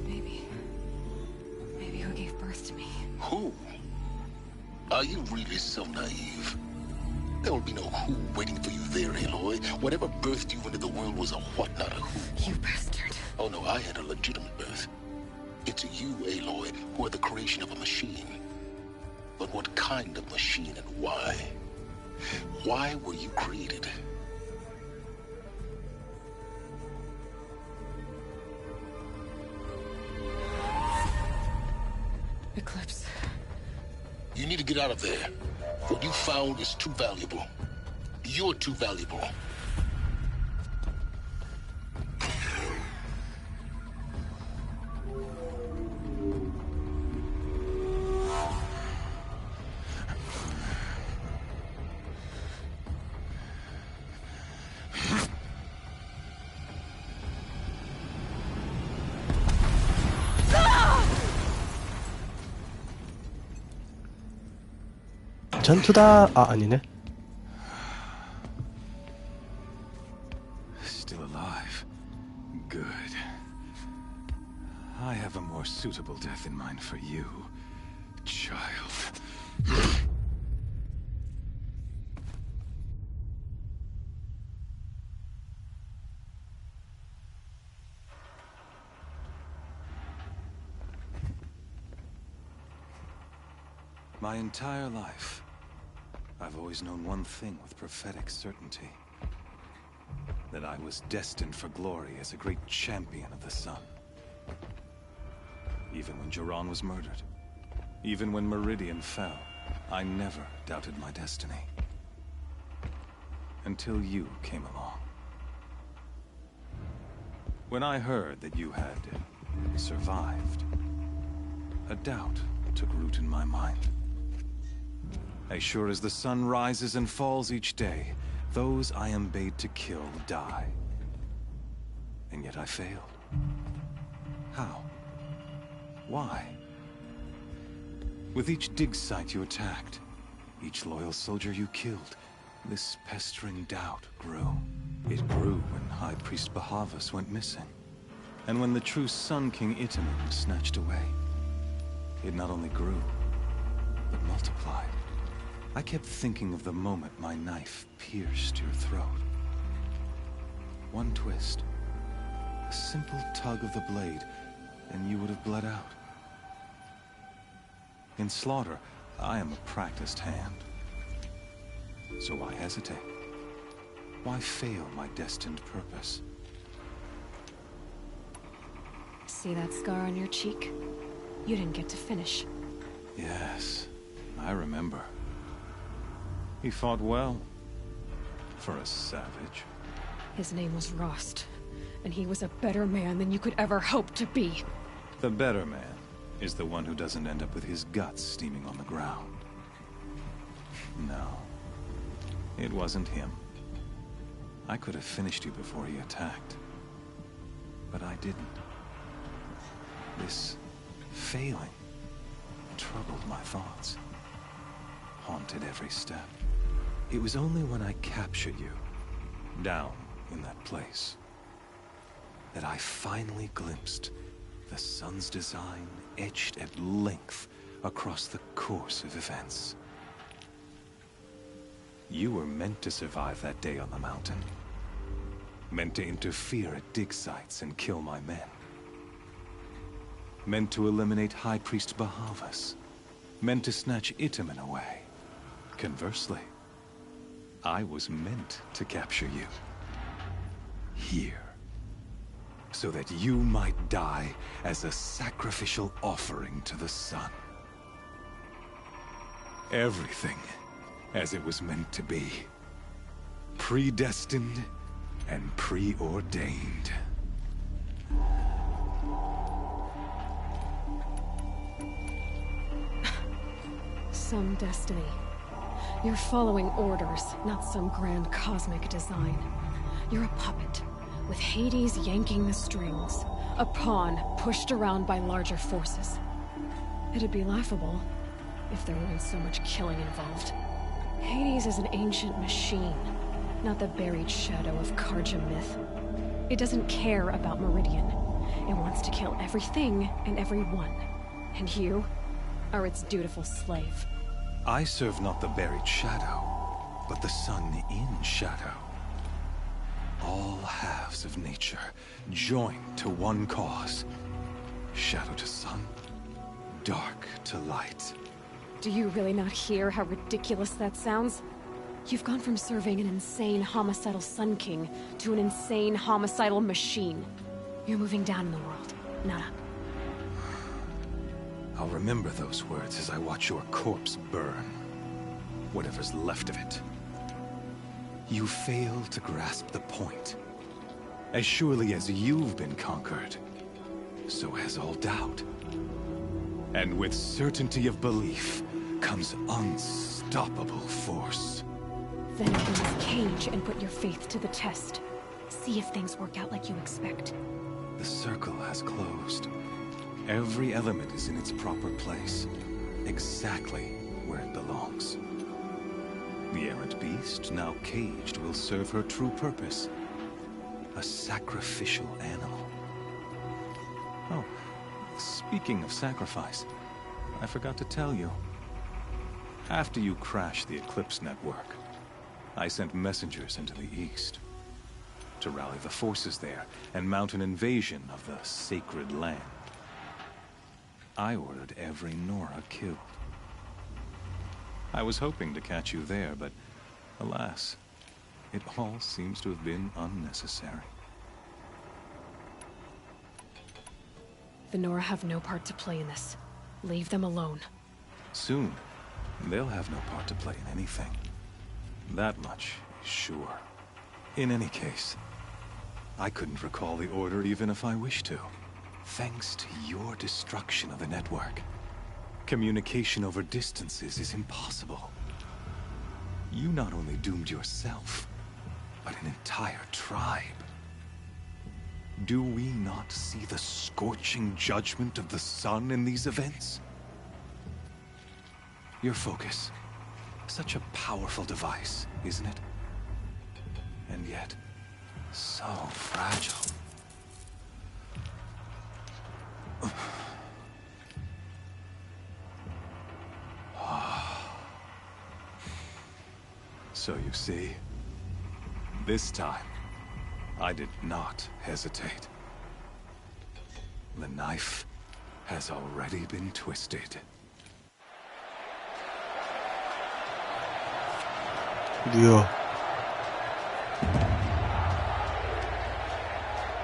Maybe who gave birth to me. Who? Are you really so naive? There will be no who waiting for you there, Aloy. Whatever birthed you into the world was a what, not a who. You bastard. Oh no, I had a legitimate birth. It's you, Aloy, who are the creation of a machine. But what kind of machine and why? Why were you created? Eclipse. You need to get out of there. What you found is too valuable. You're too valuable. 전투다. 아, 아니네. Still alive. Good. I have a more suitable death in mind for you, child. My entire life, I've always known one thing with prophetic certainty. That I was destined for glory as a great champion of the sun. Even when Jiran was murdered, even when Meridian fell, I never doubted my destiny. Until you came along. When I heard that you had survived, a doubt took root in my mind. As sure as the sun rises and falls each day, those I am bade to kill die. And yet I failed. How? Why? With each dig site you attacked, each loyal soldier you killed, this pestering doubt grew. It grew when High Priest Bahavas went missing, and when the true Sun King Itamen was snatched away. It not only grew, but multiplied. I kept thinking of the moment my knife pierced your throat. One twist, a simple tug of the blade, and you would have bled out. In slaughter, I am a practiced hand. So why hesitate? Why fail my destined purpose? See that scar on your cheek? You didn't get to finish. Yes, I remember. He fought well. For a savage. His name was Rost, and he was a better man than you could ever hope to be. The better man is the one who doesn't end up with his guts steaming on the ground. No. It wasn't him. I could have finished you before he attacked. But I didn't. This failing troubled my thoughts. Haunted every step. It was only when I captured you, down in that place, that I finally glimpsed the sun's design etched at length across the course of events. You were meant to survive that day on the mountain. Meant to interfere at dig sites and kill my men. Meant to eliminate High Priest Bahavas. Meant to snatch Itamen away. Conversely, I was meant to capture you. Here. So that you might die as a sacrificial offering to the sun. Everything as it was meant to be. Predestined and preordained. Some destiny. You're following orders, not some grand cosmic design. You're a puppet, with Hades yanking the strings. A pawn pushed around by larger forces. It'd be laughable if there weren't so much killing involved. Hades is an ancient machine, not the buried shadow of Karja myth. It doesn't care about Meridian. It wants to kill everything and everyone. And you are its dutiful slave. I serve not the buried shadow, but the sun in shadow. All halves of nature joined to one cause. Shadow to sun, dark to light. Do you really not hear how ridiculous that sounds? You've gone from serving an insane homicidal Sun King to an insane homicidal machine. You're moving down in the world, not up. I'll remember those words as I watch your corpse burn. Whatever's left of it. You fail to grasp the point. As surely as you've been conquered, so has all doubt. And with certainty of belief comes unstoppable force. Then open this cage and put your faith to the test. See if things work out like you expect. The circle has closed. Every element is in its proper place, exactly where it belongs. The errant beast, now caged, will serve her true purpose. A sacrificial animal. Oh, speaking of sacrifice, I forgot to tell you. After you crashed the Eclipse network, I sent messengers into the east to rally the forces there and mount an invasion of the sacred land. I ordered every Nora killed. I was hoping to catch you there, but alas, it all seems to have been unnecessary. The Nora have no part to play in this. Leave them alone. Soon, they'll have no part to play in anything. That much is sure. In any case, I couldn't recall the order even if I wished to. Thanks to your destruction of the network, communication over distances is impossible. You not only doomed yourself, but an entire tribe. Do we not see the scorching judgment of the sun in these events? Your focus. Such a powerful device, isn't it? And yet, so fragile. So you see, this time, I did not hesitate. The knife has already been twisted. 뭐야?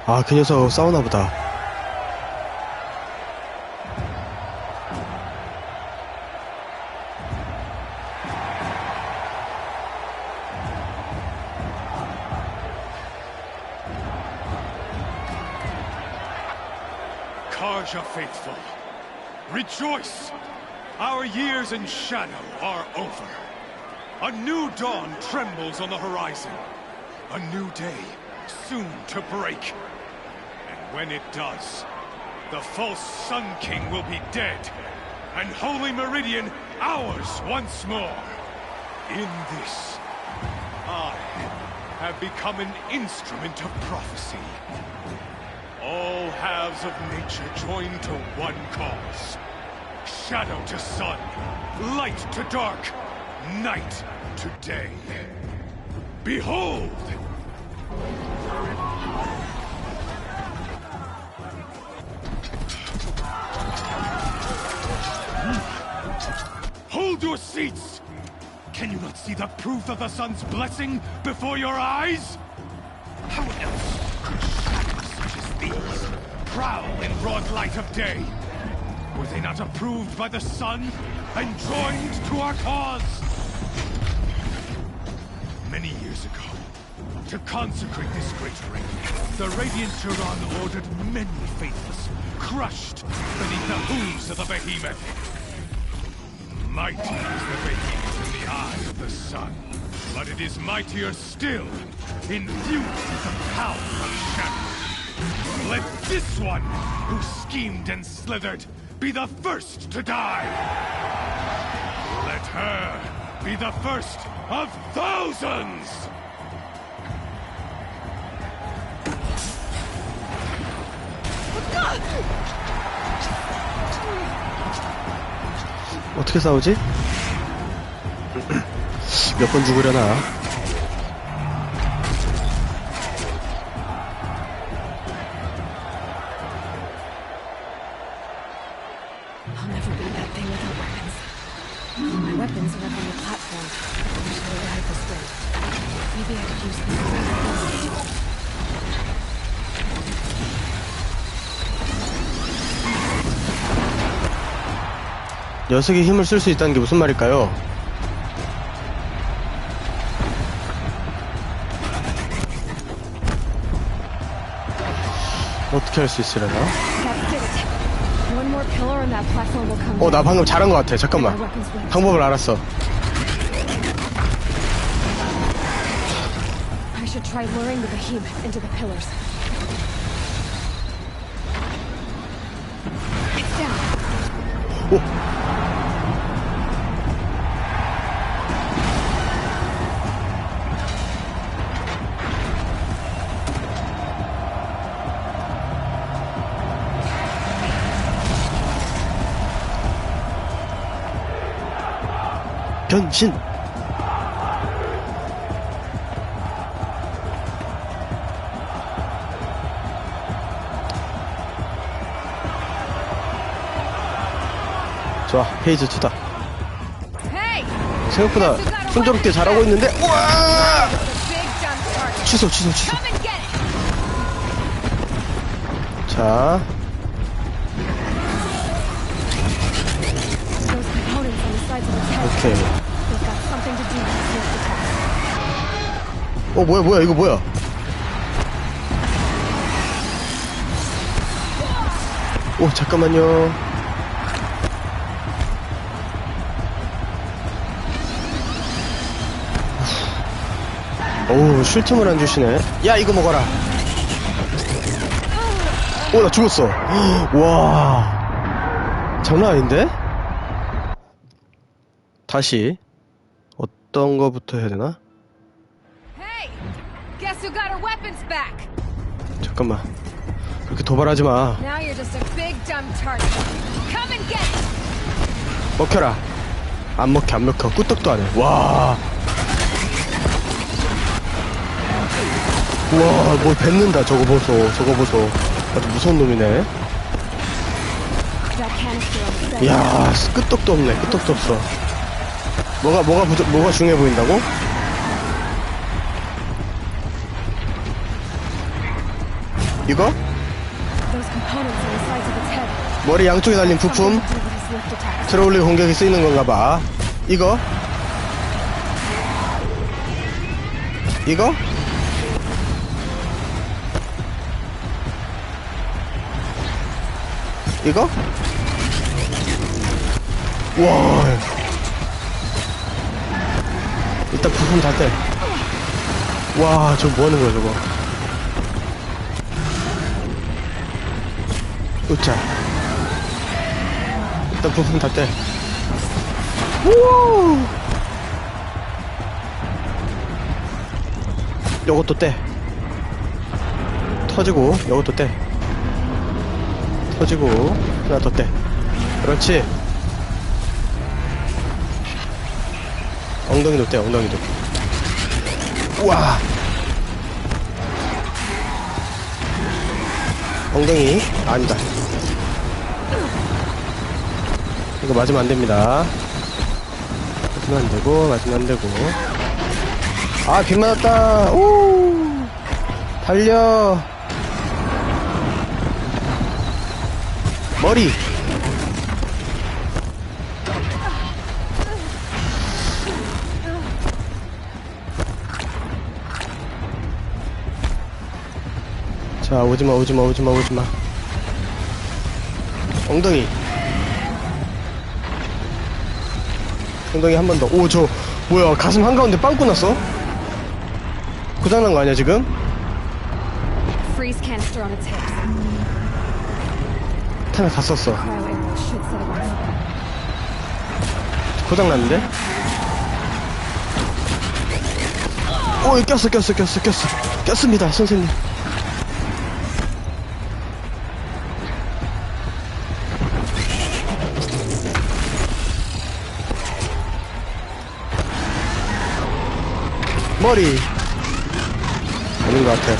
아, 그 녀석 싸우나 보다. Karja faithful, rejoice! Our years in shadow are over. A new dawn trembles on the horizon. A new day soon to break. And when it does, the false Sun King will be dead, and Holy Meridian ours once more. In this, I have become an instrument of prophecy. All halves of nature join to one cause. Shadow to sun, light to dark, night to day. Behold! Hold your seats! Can you not see the proof of the sun's blessing before your eyes? How else could shadows such as these prowl in broad light of day? Were they not approved by the sun and joined to our cause? Many years ago, to consecrate this great ring, the Radiant Turan ordered many faithless crushed beneath the hooves of the behemoth. Mighty is the behemoth in the eye of the sun, but it is mightier still, infused with the power of shadow. Let this one, who schemed and slithered, be the first to die. Let her be the first of thousands! 어떻게 싸우지? 몇 번 죽으려나? I'll never beat that thing without weapons. My weapons are up on the platform. There's no light this way. Maybe I could use them. 녀석이 힘을 쓸 수 있다는 게 무슨 말일까요? 어떻게 할 수 있으려나? 나 방금 잘한 것 같아. 잠깐만. 방법을 알았어. I should try luring the behemoth into the pillars. It's down. 오. 변신! 좋아, 페이지 2다. Hey! 생각보다 순조롭게 잘하고 있는데. 우와! 취소. 자. 오케이. 뭐야, 이거 뭐야? 오, 잠깐만요. 어우, 쉴 틈을 안 주시네. 야, 이거 먹어라. 오, 나 죽었어. 와. 장난 아닌데? 다시. 어떤 거부터 해야 되나? Guess who got her weapons back? 잠깐만. 그렇게 도발하지 마. Now you're just a big dumb target. Come and get it. 먹혀라. 안 먹혀. 끄떡도 안 해. 와. 우와, 뭘 뱉는다. 저거 보소. 아주 무서운 놈이네. 이야, 끄떡도 없네. 끄떡도 없어. 뭐가 중요해 보인다고? 이거? 머리 양쪽에 달린 부품. 트롤리 공격에 쓰이는 건가 봐. 이거? 와. 일단 부품 다 떼. 와, 저 뭐 하는 거야, 저거. 으짜. 일단 부품 다 떼. 우! 요것도 떼. 터지고, 요것도 떼. 터지고, 하나 더 떼. 그렇지. 엉덩이도 떼, 엉덩이도. 우와! 엉덩이, 아니다. 이거 맞으면 안 됩니다. 맞으면 안 되고, 맞으면 안 되고. 아, 빗 맞았다! 오! 달려! 머리! 자, 오지마. 엉덩이 한 번 더. 오, 저 뭐야, 가슴 한가운데 빵꾸 났어? 고장난 거 아니야 지금? 탄을 다 썼어. 고장났는데? 오, 꼈습니다 선생님. 머리 아닌 것 같아.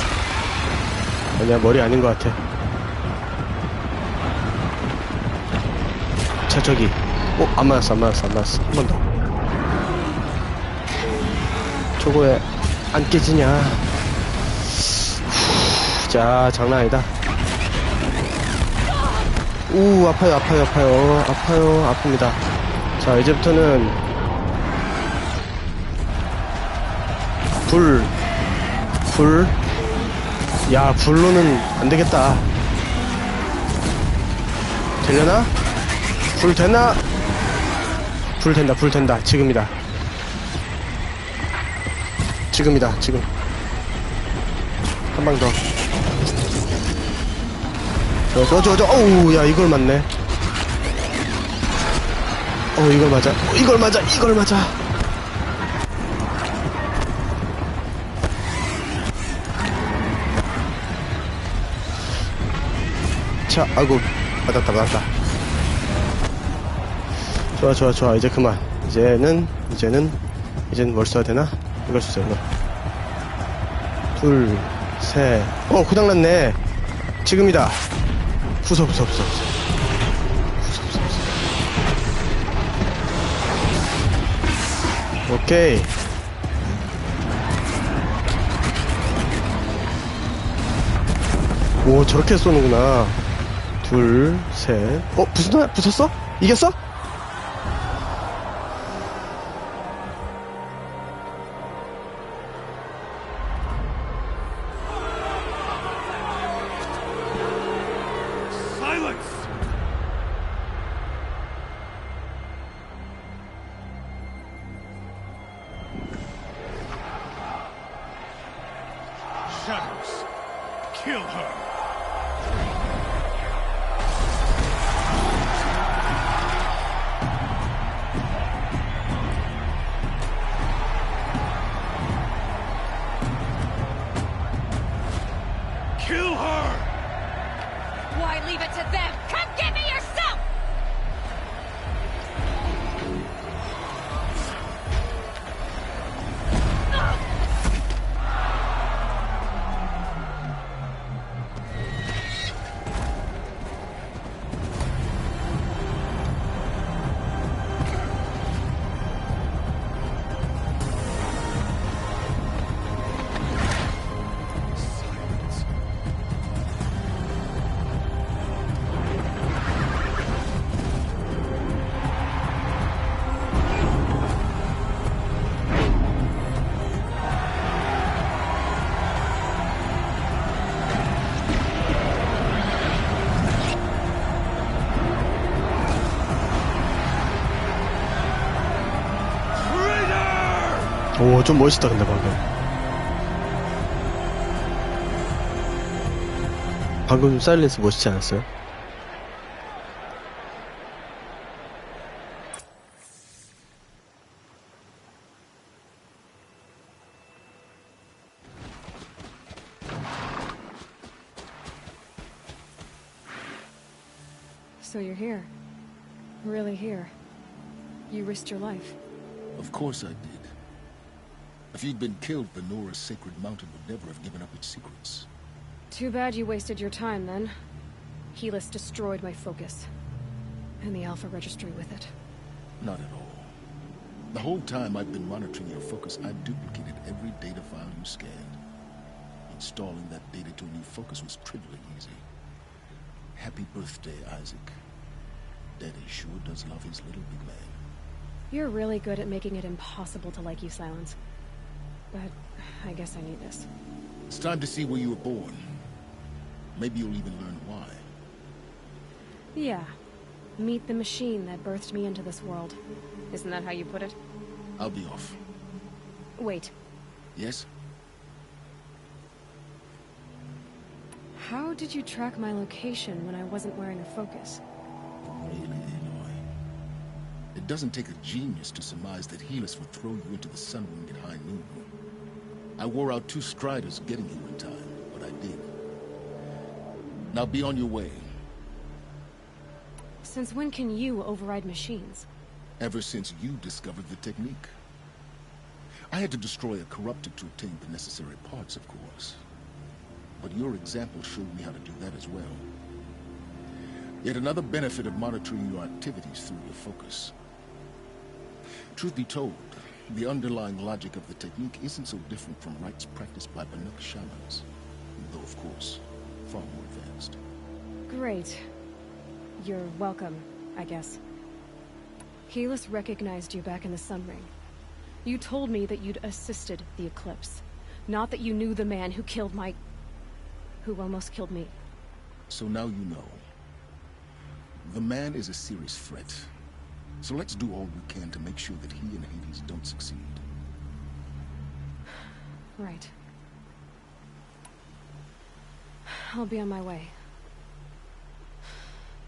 아니야, 머리 아닌 것 같아. 자, 저기. 안 맞았어. 한 번 더. 저거에 안 깨지냐. 자, 장난 아니다. 우, 아파요. 아픕니다. 자, 이제부터는 불. 야, 불로는 안 되겠다. 되려나? 불 되나? 불 된다. 지금이다. 지금. 한 방 더. 어우, 야, 이걸 맞네. 이걸 맞아. 자, 아이고, 맞았다. 좋아. 이제 그만. 이제는 뭘 써야 되나? 이걸 쓰자, 이거. 둘, 셋. 고장났네. 지금이다. 부숴. 오케이. 오, 저렇게 쏘는구나. 둘, 셋. 부쉈어? 이겼어? Shadows, kill her. Kill her! Why leave it to them? Come get me yourself! 오, 좀 멋있다, 근데 방금 사일렌스 멋있지 않았어요? So you're here. Really here. You risked your life. Of course I did. If you'd been killed, Venora's sacred mountain would never have given up its secrets. Too bad you wasted your time, then. Helis destroyed my focus. And the Alpha Registry with it. Not at all. The whole time I've been monitoring your focus, I've duplicated every data file you scanned. Installing that data to a new focus was trivially easy. Happy birthday, Isaac. Daddy sure does love his little big man. You're really good at making it impossible to like you, Silence. But I guess I need this. It's time to see where you were born. Maybe you'll even learn why. Yeah. Meet the machine that birthed me into this world. Isn't that how you put it? I'll be off. Wait. Yes? How did you track my location when I wasn't wearing a focus? Really, Aloy? It doesn't take a genius to surmise that Helis would throw you into the sun wind at high noon. I wore out 2 striders getting you in time, but I did. Now be on your way. Since when can you override machines? Ever since you discovered the technique. I had to destroy a corruptor to obtain the necessary parts, of course. But your example showed me how to do that as well. Yet another benefit of monitoring your activities through your focus. Truth be told, the underlying logic of the technique isn't so different from rites practiced by Banuk shamans, though of course, far more advanced. Great. You're welcome, I guess. Helis recognized you back in the Sun Ring. You told me that you'd assisted the Eclipse, not that you knew the man who killed who almost killed me. So now you know. The man is a serious threat. So let's do all we can to make sure that he and Hades don't succeed. Right. I'll be on my way.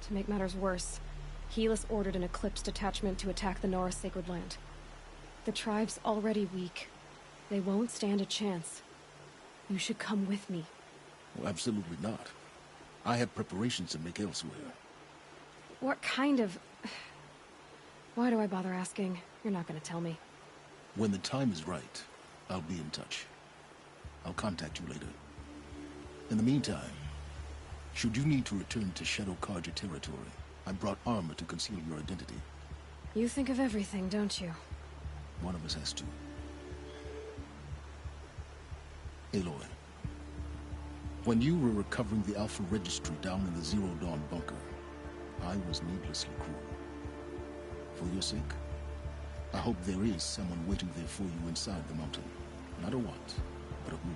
To make matters worse, Helis ordered an Eclipse detachment to attack the Nora Sacred Land. The tribe's already weak. They won't stand a chance. You should come with me. Well, absolutely not. I have preparations to make elsewhere. What kind of... Why do I bother asking? You're not gonna tell me. When the time is right, I'll be in touch. I'll contact you later. In the meantime, should you need to return to Shadow Karja territory, I brought armor to conceal your identity. You think of everything, don't you? One of us has to. Aloy, when you were recovering the Alpha Registry down in the Zero Dawn bunker, I was needlessly cruel. For your sake, I hope there is someone waiting there for you inside the mountain. Not a what, but a who.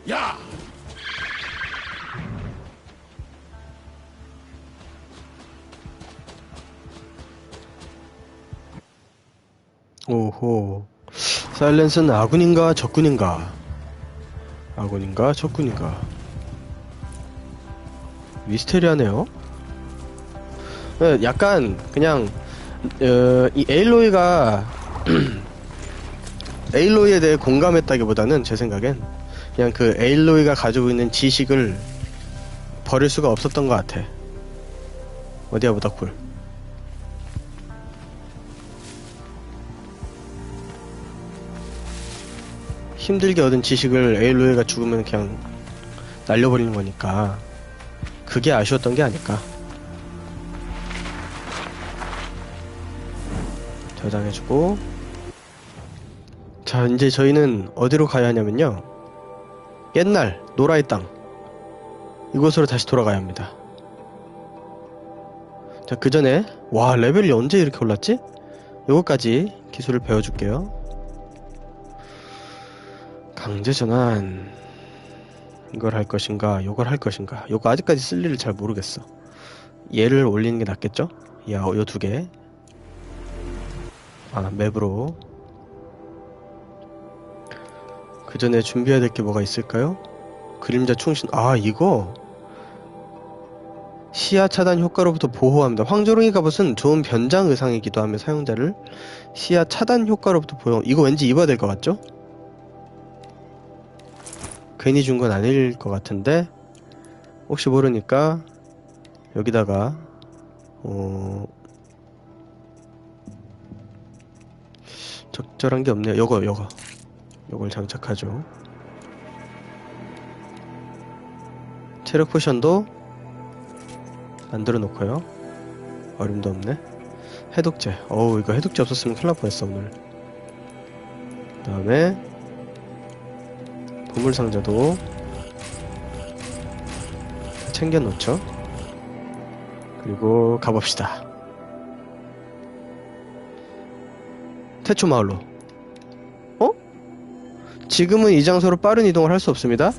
Yeah! 오호. 사일렌스는 아군인가 적군인가? 아군인가 적군인가? 미스테리하네요. 약간 그냥 이 에일로이가 에일로이에 대해 공감했다기보다는 제 생각엔 그냥 그 에일로이가 가지고 있는 지식을 버릴 수가 없었던 것 같아. 어디야 보다쿨. 힘들게 얻은 지식을 에일로이가 죽으면 그냥 날려버리는 거니까 그게 아쉬웠던 게 아닐까. 저장해주고. 자, 이제 저희는 어디로 가야 하냐면요, 옛날 노라의 땅 이곳으로 다시 돌아가야 합니다. 자, 그 전에 와, 레벨이 언제 이렇게 올랐지? 요거까지 기술을 배워줄게요. 강제전환, 이걸 할 것인가 요걸 할 것인가. 요거 아직까지 쓸 일을 잘 모르겠어. 얘를 올리는 게 낫겠죠? 야, 요 두 개. 아, 맵으로. 그 전에 준비해야 될 게 뭐가 있을까요? 그림자 충신. 아, 이거 시야 차단 효과로부터 보호합니다. 황조롱이 갑옷은 좋은 변장 의상이기도 하며 사용자를 시야 차단 효과로부터 보호. 이거 왠지 입어야 될 것 같죠? 괜히 준 건 아닐 것 같은데 혹시 모르니까 여기다가 적절한 게 없네요. 요걸 장착하죠. 체력 포션도 만들어 놓고요. 어림도 없네. 해독제. 어우, 이거 해독제 없었으면 큰일 날 뻔했어 오늘. 그 다음에 보물상자도 챙겨 놓죠. 그리고 가봅시다. 태초마을로. 지금은 이 장소로 빠른 이동을 할 수 없습니다.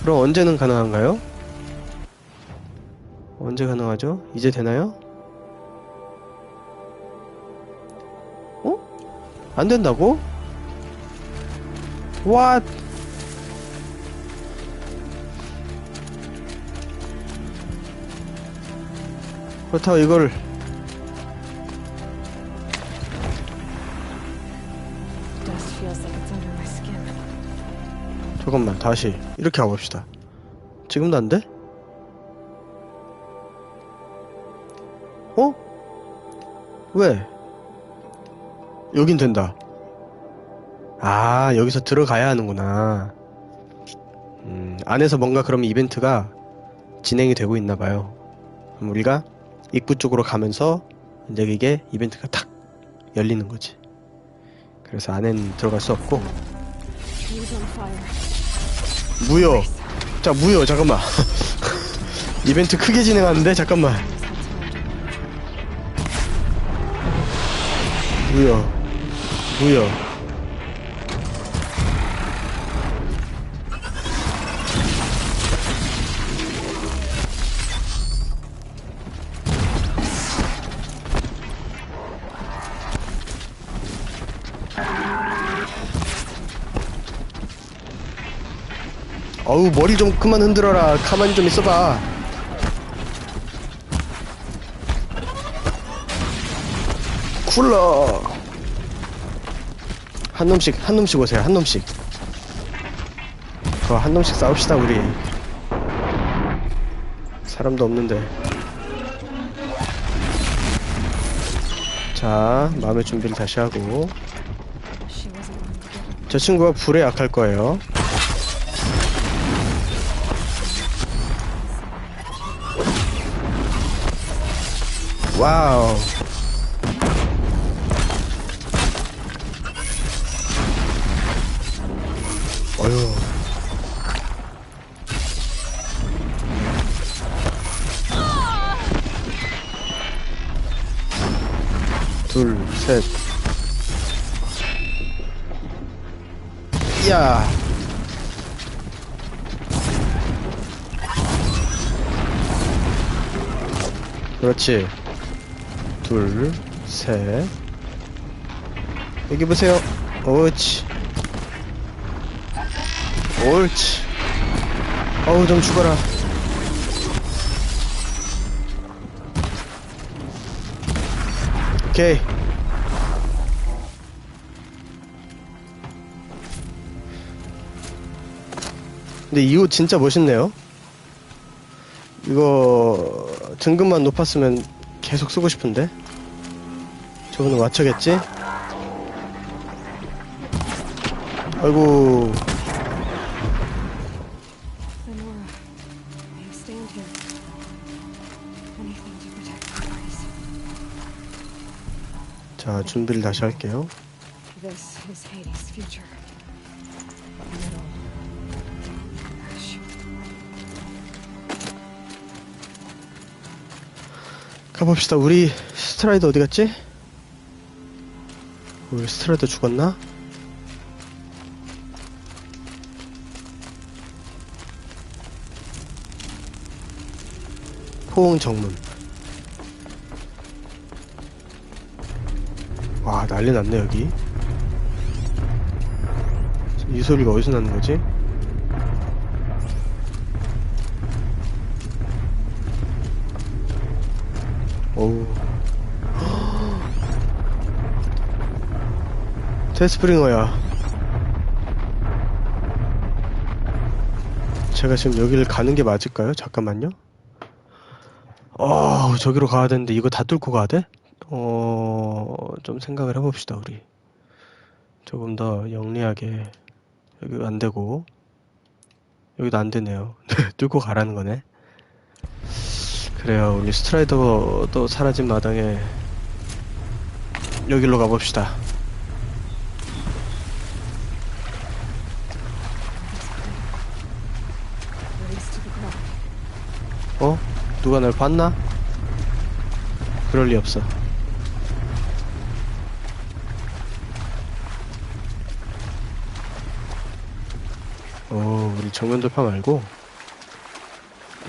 그럼 언제는 가능한가요? 언제 가능하죠? 이제 되나요? 안 된다고? What? 그렇다고 이걸 잠깐만, 다시 이렇게 가봅시다. 지금도 안 돼? 왜? 여긴 된다. 아, 여기서 들어가야 하는구나. 안에서 뭔가 그럼 이벤트가 진행이 되고 있나봐요. 그럼 우리가 입구 쪽으로 가면서 이제 이게 이벤트가 탁 열리는 거지. 그래서 안엔 들어갈 수 없고. 무효. 자, 무효. 잠깐만. 이벤트 크게 진행하는데? 잠깐만. 무효. 어우, 머리 좀 그만 흔들어라. 가만히 좀 있어봐. 쿨러. 한 놈씩 오세요. 한 놈씩. 한 놈씩 싸웁시다 우리. 사람도 없는데. 자, 마음의 준비를 다시 하고. 저 친구가 불에 약할 거예요. 와우. 어휴. 둘, 셋. 야. 그렇지. 둘, 셋. 여기 보세요. 옳지. 옳지. 어우, 좀 죽어라. 오케이. 근데 이 옷 진짜 멋있네요. 이거 등급만 높았으면 계속 쓰고 싶은데. 저거는 와쳐겠지? 아이고. 자, 준비를 다시 할게요. This is Hades' future. 가봅시다. 우리 스트라이더 어디 갔지? 우리 스트라이더 죽었나? 포옹 정문. 와, 난리 났네 여기. 이 소리가 어디서 나는 거지? 오우. 데스프링어야. 제가 지금 여기를 가는 게 맞을까요? 잠깐만요. 저기로 가야 되는데 이거 다 뚫고 가야 돼? 좀 생각을 해봅시다, 우리. 조금 더 영리하게. 여기 안 되고. 여기도 안 되네요. 뚫고 가라는 거네. 그래요, 우리 스트라이더도 사라진 마당에 여기로 가봅시다. 누가 날 봤나? 그럴 리 없어. 우리 정면 돌파 말고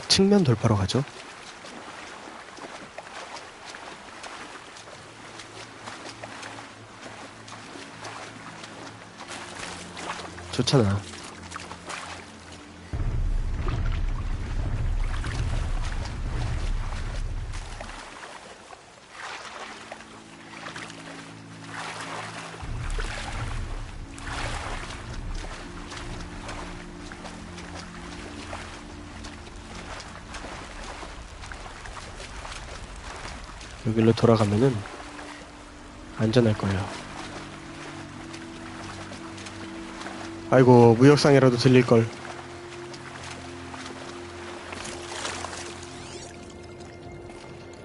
측면 돌파로 가죠. 좋잖아. 여기로 돌아가면은 안전할 거예요. 아이고, 무역상이라도 들릴걸.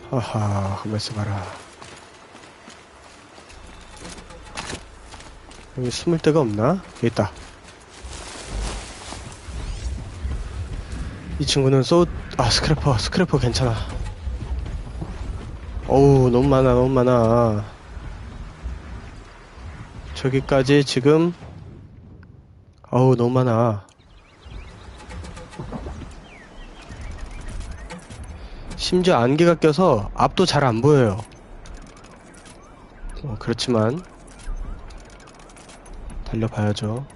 하하, 한번 있어봐라. 여기 숨을 데가 없나? 여기 있다. 이 친구는 스크래퍼 괜찮아. 어우, 너무 많아, 너무 많아. 저기까지 지금, 어우, 너무 많아. 심지어 안개가 껴서 앞도 잘 안 보여요. 그렇지만 달려봐야죠.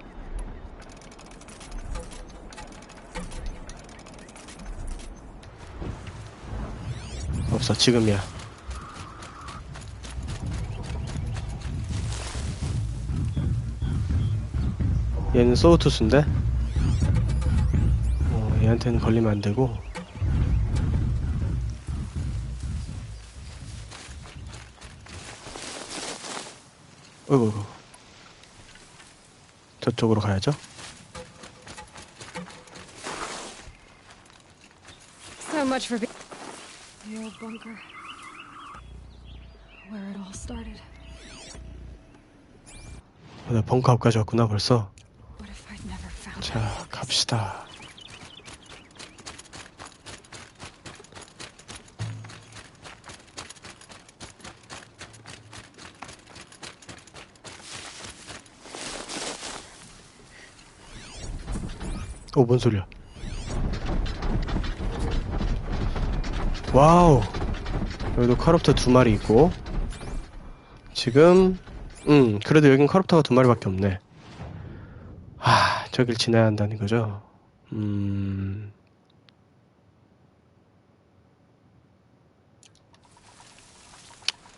없어, 지금이야. 얘는 소우투스인데 얘한테는 걸리면 안 되고. 어이구, 저쪽으로 가야죠. So much for the old bunker. where it all started. 나 벙커 앞까지 왔구나 벌써. What if I'd never found 자, it? 갑시다. 뭔 소리야? 와우. 여기도 카롭터 2마리 있고. 지금 그래도 여긴 카롭터가 2마리밖에 없네. 저길 지나야 한다는 거죠.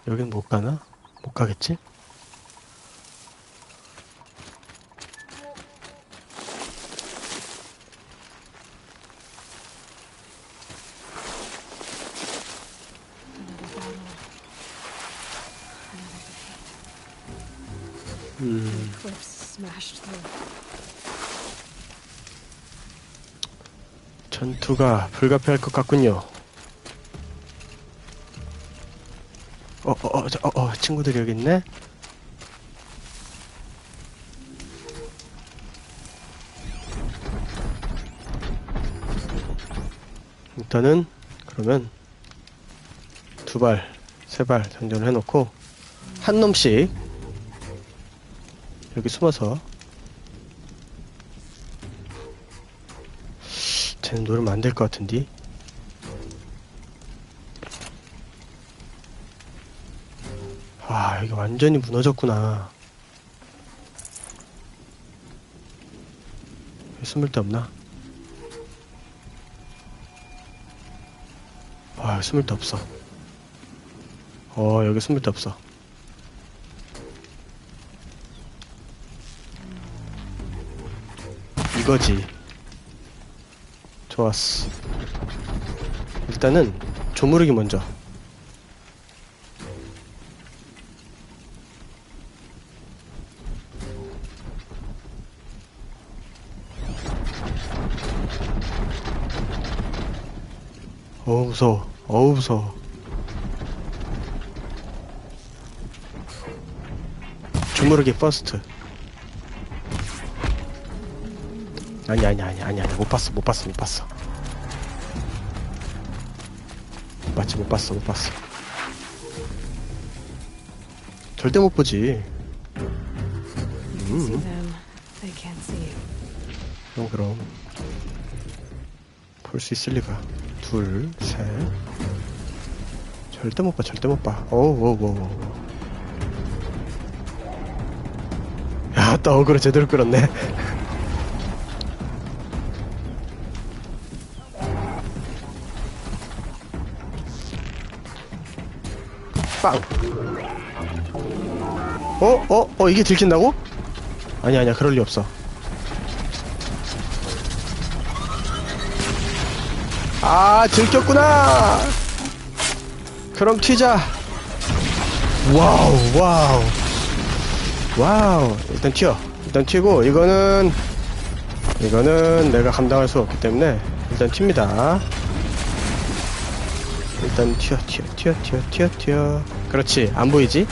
여긴 못 가나? 못 가겠지? 전투가 불가피할 것 같군요. 친구들이 여기 있네? 일단은, 그러면, 2발, 3발 장전을 해놓고, 한 놈씩, 여기 숨어서, 쟤는 노리면 안 될 것 같은데? 여기 완전히 무너졌구나. 숨을 데 없나? 숨을 데 없어. 여기 숨을 데 없어. 이거지. 좋았어. 일단은 조무르기 먼저. 무서워. 무서워. 조무르기 퍼스트. 아니야. 못 봤어. 못 봤어. 절대 못 보지. 그럼 볼 수 있을 리가. 둘, 셋. 절대 못 봐. 야, 또 어그로 제대로 끌었네. 빵. 이게 들킨다고? 아니야, 그럴 리 없어. 들켰구나. 그럼 튀자. 와우. 일단 튀고, 이거는 내가 감당할 수 없기 때문에 일단 튑니다. 일단 튀어. 그렇지. 안 보이지?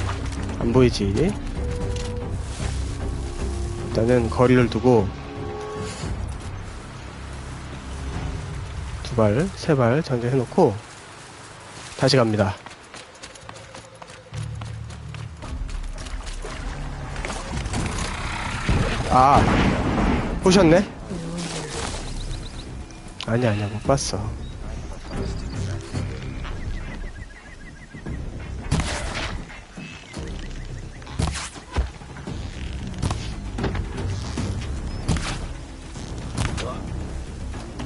일단은 거리를 두고 2발, 3발 장전해놓고 다시 갑니다. 보셨네? 아니야, 못 봤어.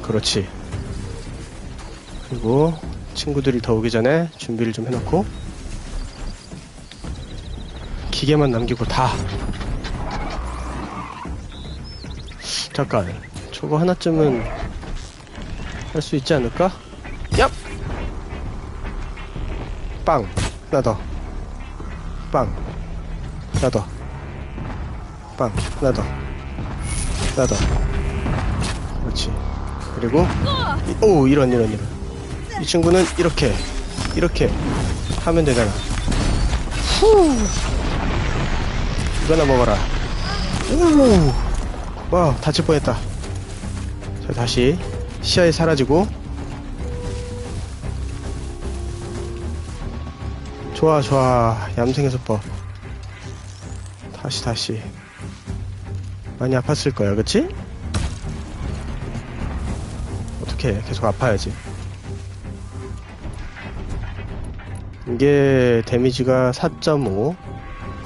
그렇지. 그리고 친구들이 더 오기 전에 준비를 좀 해놓고 기계만 남기고 다. 잠깐, 저거 하나쯤은 할 수 있지 않을까? 얍! 빵! 하나 더. 빵! 하나 더. 빵! 하나 더. 그렇지. 그리고 이런 이 친구는 이렇게 하면 되잖아. 후. 이거나 먹어라. 오. 와, 다칠 뻔했다. 자, 다시 시야에 사라지고. 좋아, 좋아. 얌생의 수법. 다시. 많이 아팠을 거야, 그치? 어떡해, 계속 아파야지. 이게 데미지가 4.5,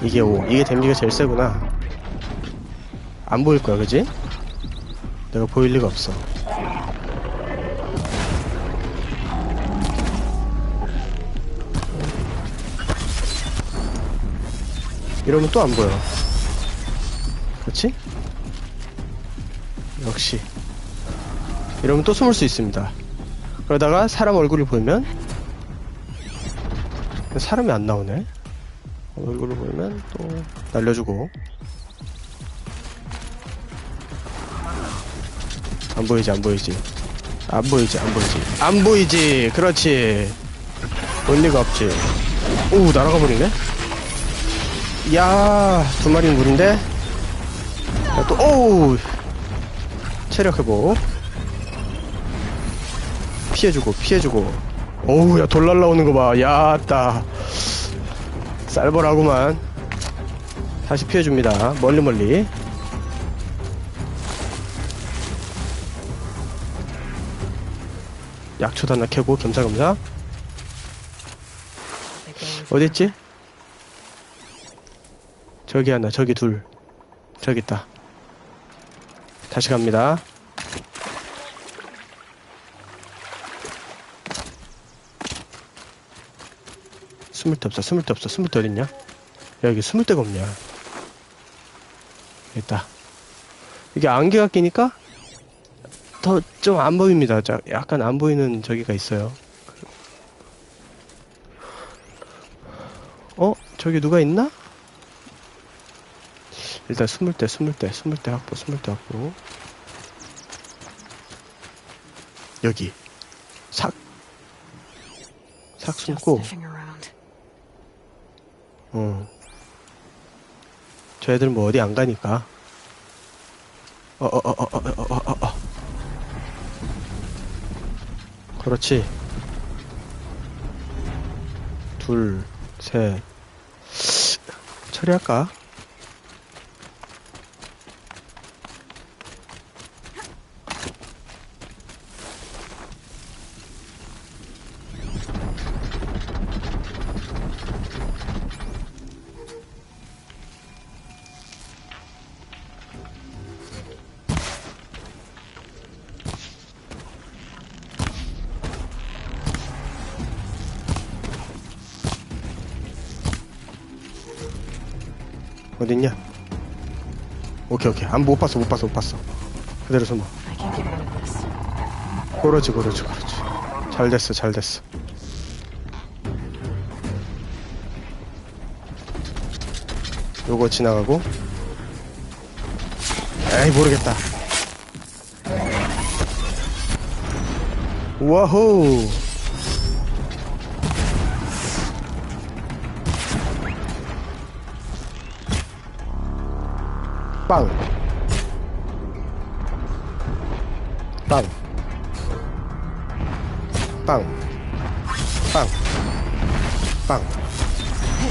이게 5. 이게 데미지가 제일 세구나. 안 보일 거야, 그지? 내가 보일 리가 없어. 이러면 또 안 보여. 그렇지? 역시. 이러면 또 숨을 수 있습니다. 그러다가 사람 얼굴을 보면 사람이 안 나오네. 얼굴을 보면 또 날려주고. 안 보이지. 그렇지. 볼 리가 없지. 오, 날아가 버리네. 야, 두 마리는 물인데. 야, 또, 오우. 체력 회복. 피해주고. 오우, 야, 돌 날라오는 거 봐. 야따. 쌀벌하구만. 다시 피해줍니다. 멀리. 약초도 하나 캐고, 겸사겸사. 어딨지? 저기 하나, 저기 둘. 저기 있다. 다시 갑니다. 숨을 데 없어. 숨을 데 어딨냐? 야, 여기 숨을 데가 없냐? 있다. 이게 안개가 끼니까 더 좀 안 보입니다. 약간 안 보이는 저기가 있어요. 저기 누가 있나? 일단 숨을 때 확보. 여기 삭 숨고. 저 애들 뭐 어디 안 가니까. 그렇지. 둘, 셋. 처리할까? 어딨냐? 오케이. 못 봤어. 그대로 숨어. 그렇지. 잘 됐어. 요거 지나가고. 에이, 모르겠다. 와호. 빵.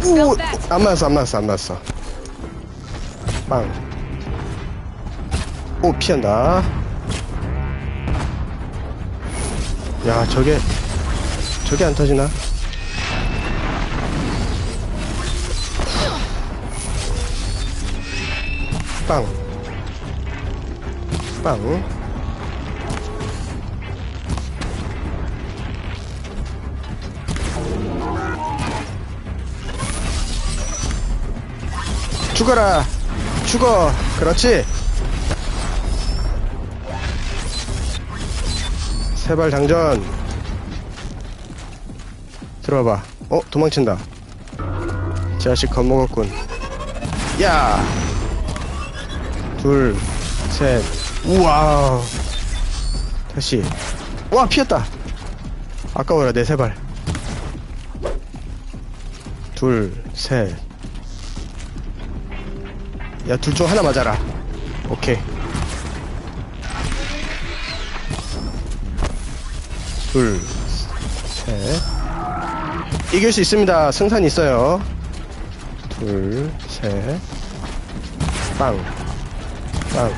오, 안 맞았어. 빵. 오, 피한다. 야, 저게 안 터지나? 빵. 죽어. 그렇지. 세발 장전. 들어와봐. 도망친다. 자식 겁먹었군. 야. 둘, 셋. 우와. 다시. 와, 피했다. 아까워라, 내 세발. 둘, 셋. 야, 둘 중 하나 맞아라. 오케이. 둘, 셋. 이길 수 있습니다. 승산 있어요. 둘, 셋. 빵. 빵.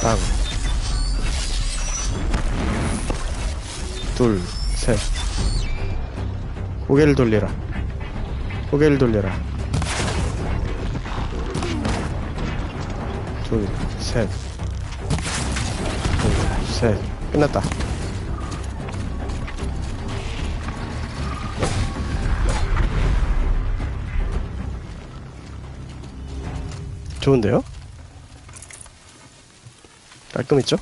빵. 둘, 셋. 고개를 돌리라. 고개를 돌려라. 둘, 셋. 둘, 셋. 끝났다. 좋은데요? 깔끔했죠?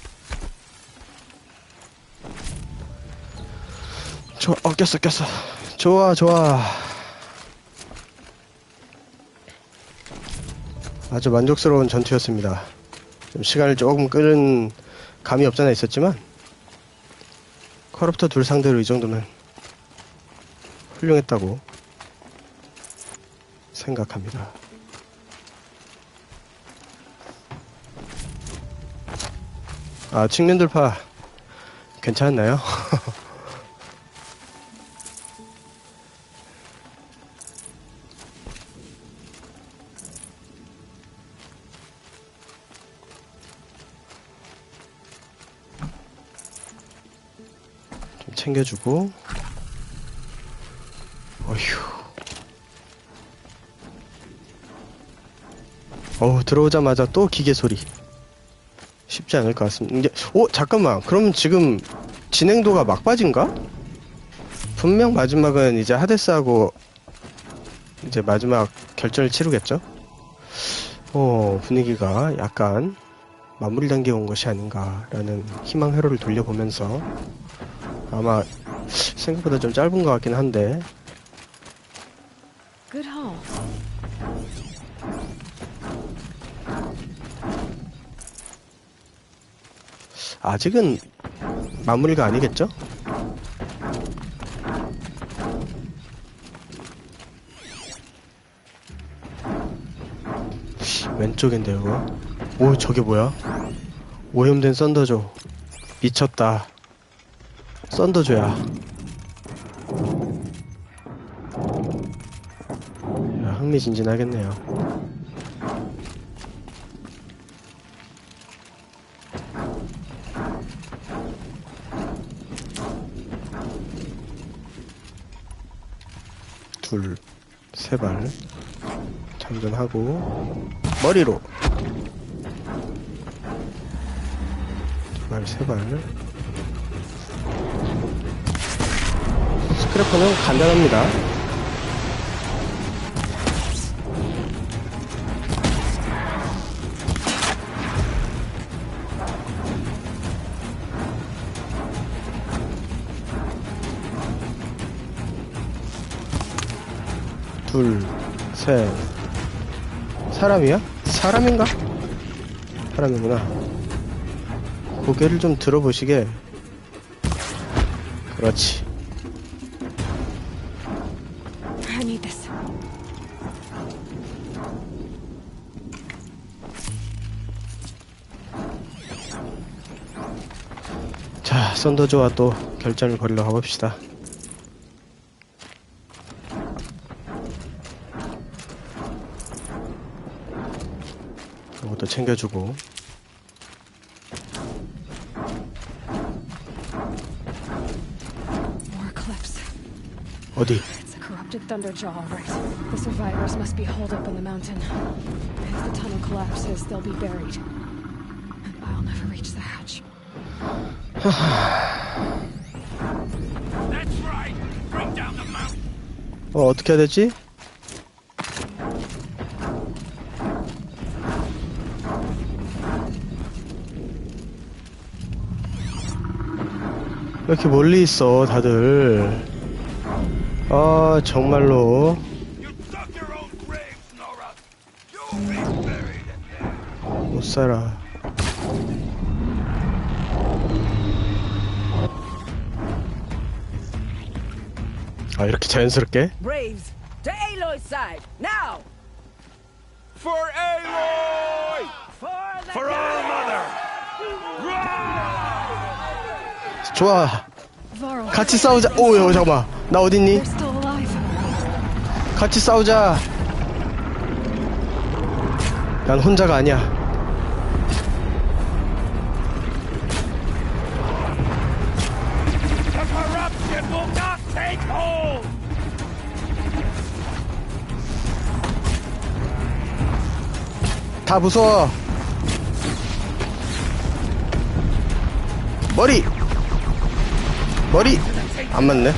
꼈어. 좋아. 아주 만족스러운 전투였습니다. 좀 시간을 조금 끄는 감이 없잖아 있었지만, 커럽터 둘 상대로 이 정도면 훌륭했다고 생각합니다. 아, 측면 돌파 괜찮았나요? 좀 챙겨주고. 어휴. 들어오자마자 또 기계 소리. 쉽지 않을 것 같습니다. 이게, 잠깐만. 그럼 지금 진행도가 막바지인가? 분명 마지막은 이제 하데스하고 이제 마지막 결전을 치르겠죠? 분위기가 약간 마무리 단계에 온 것이 아닌가라는 희망 회로를 돌려보면서 아마 생각보다 좀 짧은 것 같긴 한데. Good haul. 아직은 마무리가 아니겠죠? 왼쪽인데 이거. 오, 저게 뭐야? 오염된 썬더조. 미쳤다. 썬더조야. 야, 흥미진진하겠네요. 둘, 세 발 장전하고 머리로 두 발, 세 발. 스크래퍼는 간단합니다. 둘, 셋. 사람이야? 사람인가? 사람이구나. 고개를 좀 들어보시게. 그렇지. I need this. 자, 썬더조와 또 결전을 벌이러 가봅시다. 이것도 챙겨주고. More clips. 어디? It's a corrupted Thunderjaw, all right. The survivors must be holed up in the mountain. If the tunnel collapses, they'll be buried. And I'll never reach the hatch. That's right. Bring down the mountain. 어떻게 해야 되지? 왜 이렇게 멀리 있어, 다들. 아, 정말로. 못 살아. 아, 이렇게 자연스럽게? Braves, To Aloy's side, now! For Aloy! For our mother! 좋아. Varl. 같이 싸우자. 오, 잠깐만. 나 어딨니? They're still alive. 같이 싸우자. 난 혼자가 아니야. The corruption will not take hold! 다 부숴. 머리. 머리. 안 맞네.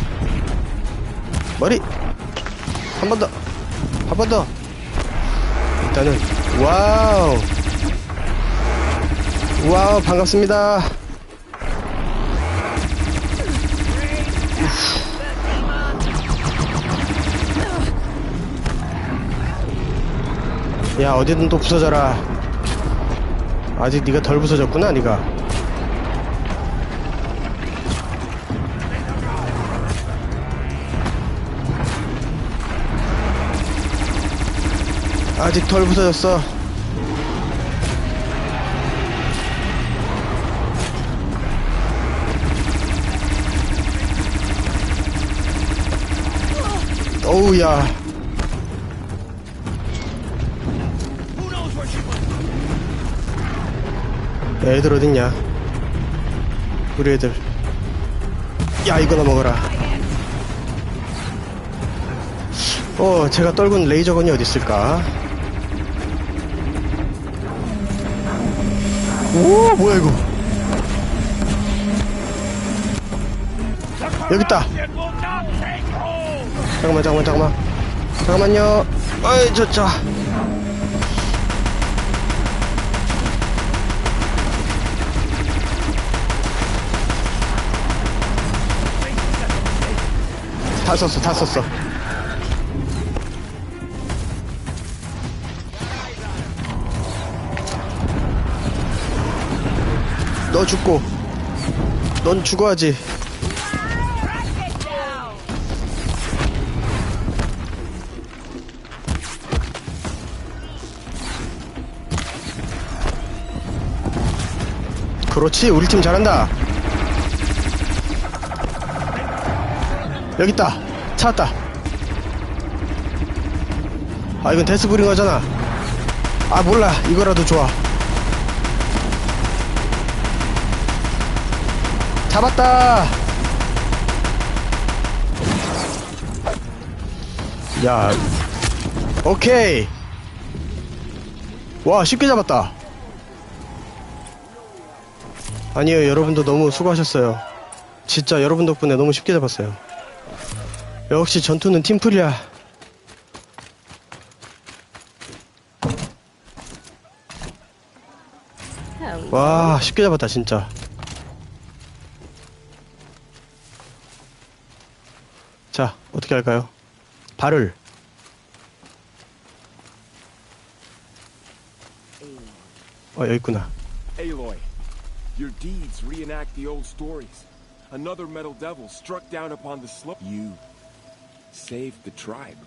머리. 한 번 더. 한 번 더. 일단은 와우. 와우, 반갑습니다. 야, 어디든 또 부서져라. 아직 네가 덜 부서졌구나, 네가. 아직 덜 부서졌어. 어우, 야. 애들 어딨냐? 우리 애들. 야, 이거나 먹어라. 제가 떨군 레이저건이 어딨을까? 오, 뭐야 이거? 여기 있다. 잠깐만요. 어이, 저. 다 썼어. 너 죽고, 넌 죽어야지. 그렇지, 우리 팀 잘한다. 여기 있다. 찾았다. 아, 이건 데스브링어잖아. 아, 몰라. 이거라도 좋아. 잡았다. 야, 오케이. 와, 쉽게 잡았다. 아니에요, 여러분도 너무 수고하셨어요. 진짜 여러분 덕분에 너무 쉽게 잡았어요. 역시 전투는 팀플이야. 와, 쉽게 잡았다 진짜. 자, 어떻게 할까요? 발을. 여기 있구나. Aloy, your deeds reenact the old stories. Another metal devil struck down upon the slope. You saved the tribe.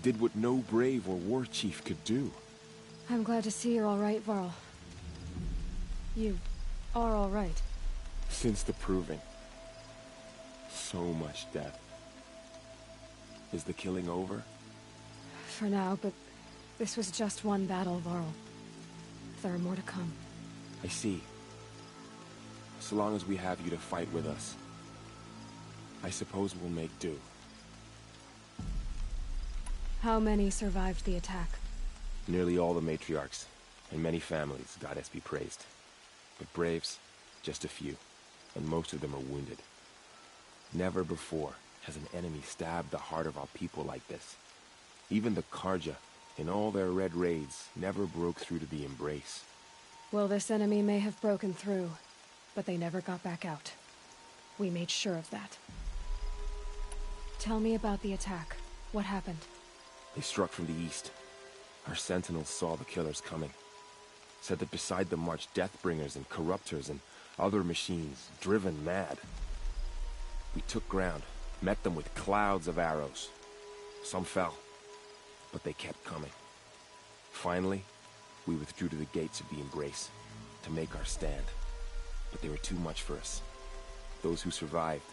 Did what no brave or war chief could do. I'm glad to see you're all right, Varl. You are all right. Since the proving. So much death. Is the killing over? For now, but this was just one battle, Varl. There are more to come. I see. So long as we have you to fight with us, I suppose we'll make do. How many survived the attack? Nearly all the matriarchs, and many families, goddess be praised. But braves, just a few, and most of them are wounded. Never before has an enemy stabbed the heart of our people like this. Even the Karja, in all their red raids, never broke through to the embrace. Well, this enemy may have broken through, but they never got back out. We made sure of that. Tell me about the attack. What happened? They struck from the east. Our sentinels saw the killers coming. Said that beside them marched Deathbringers and Corruptors and other machines, driven mad. We took ground, met them with clouds of arrows. Some fell, but they kept coming. Finally, we withdrew to the gates of the Embrace to make our stand. But they were too much for us. Those who survived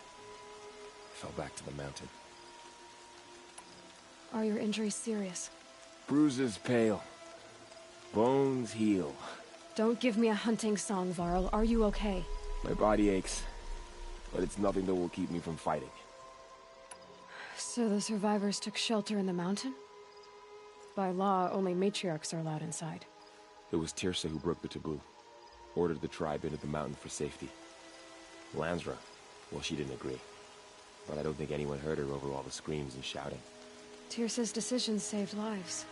fell back to the mountain. Are your injuries serious? Bruises pale. Bones heal. Don't give me a hunting song, Varl. Are you okay? My body aches, but it's nothing that will keep me from fighting. So the survivors took shelter in the mountain? By law, only matriarchs are allowed inside. It was Tirsa who broke the taboo. Ordered the tribe into the mountain for safety. Lansra, well, she didn't agree. But I don't think anyone heard her over all the screams and shouting. Tirsa's decisions saved lives.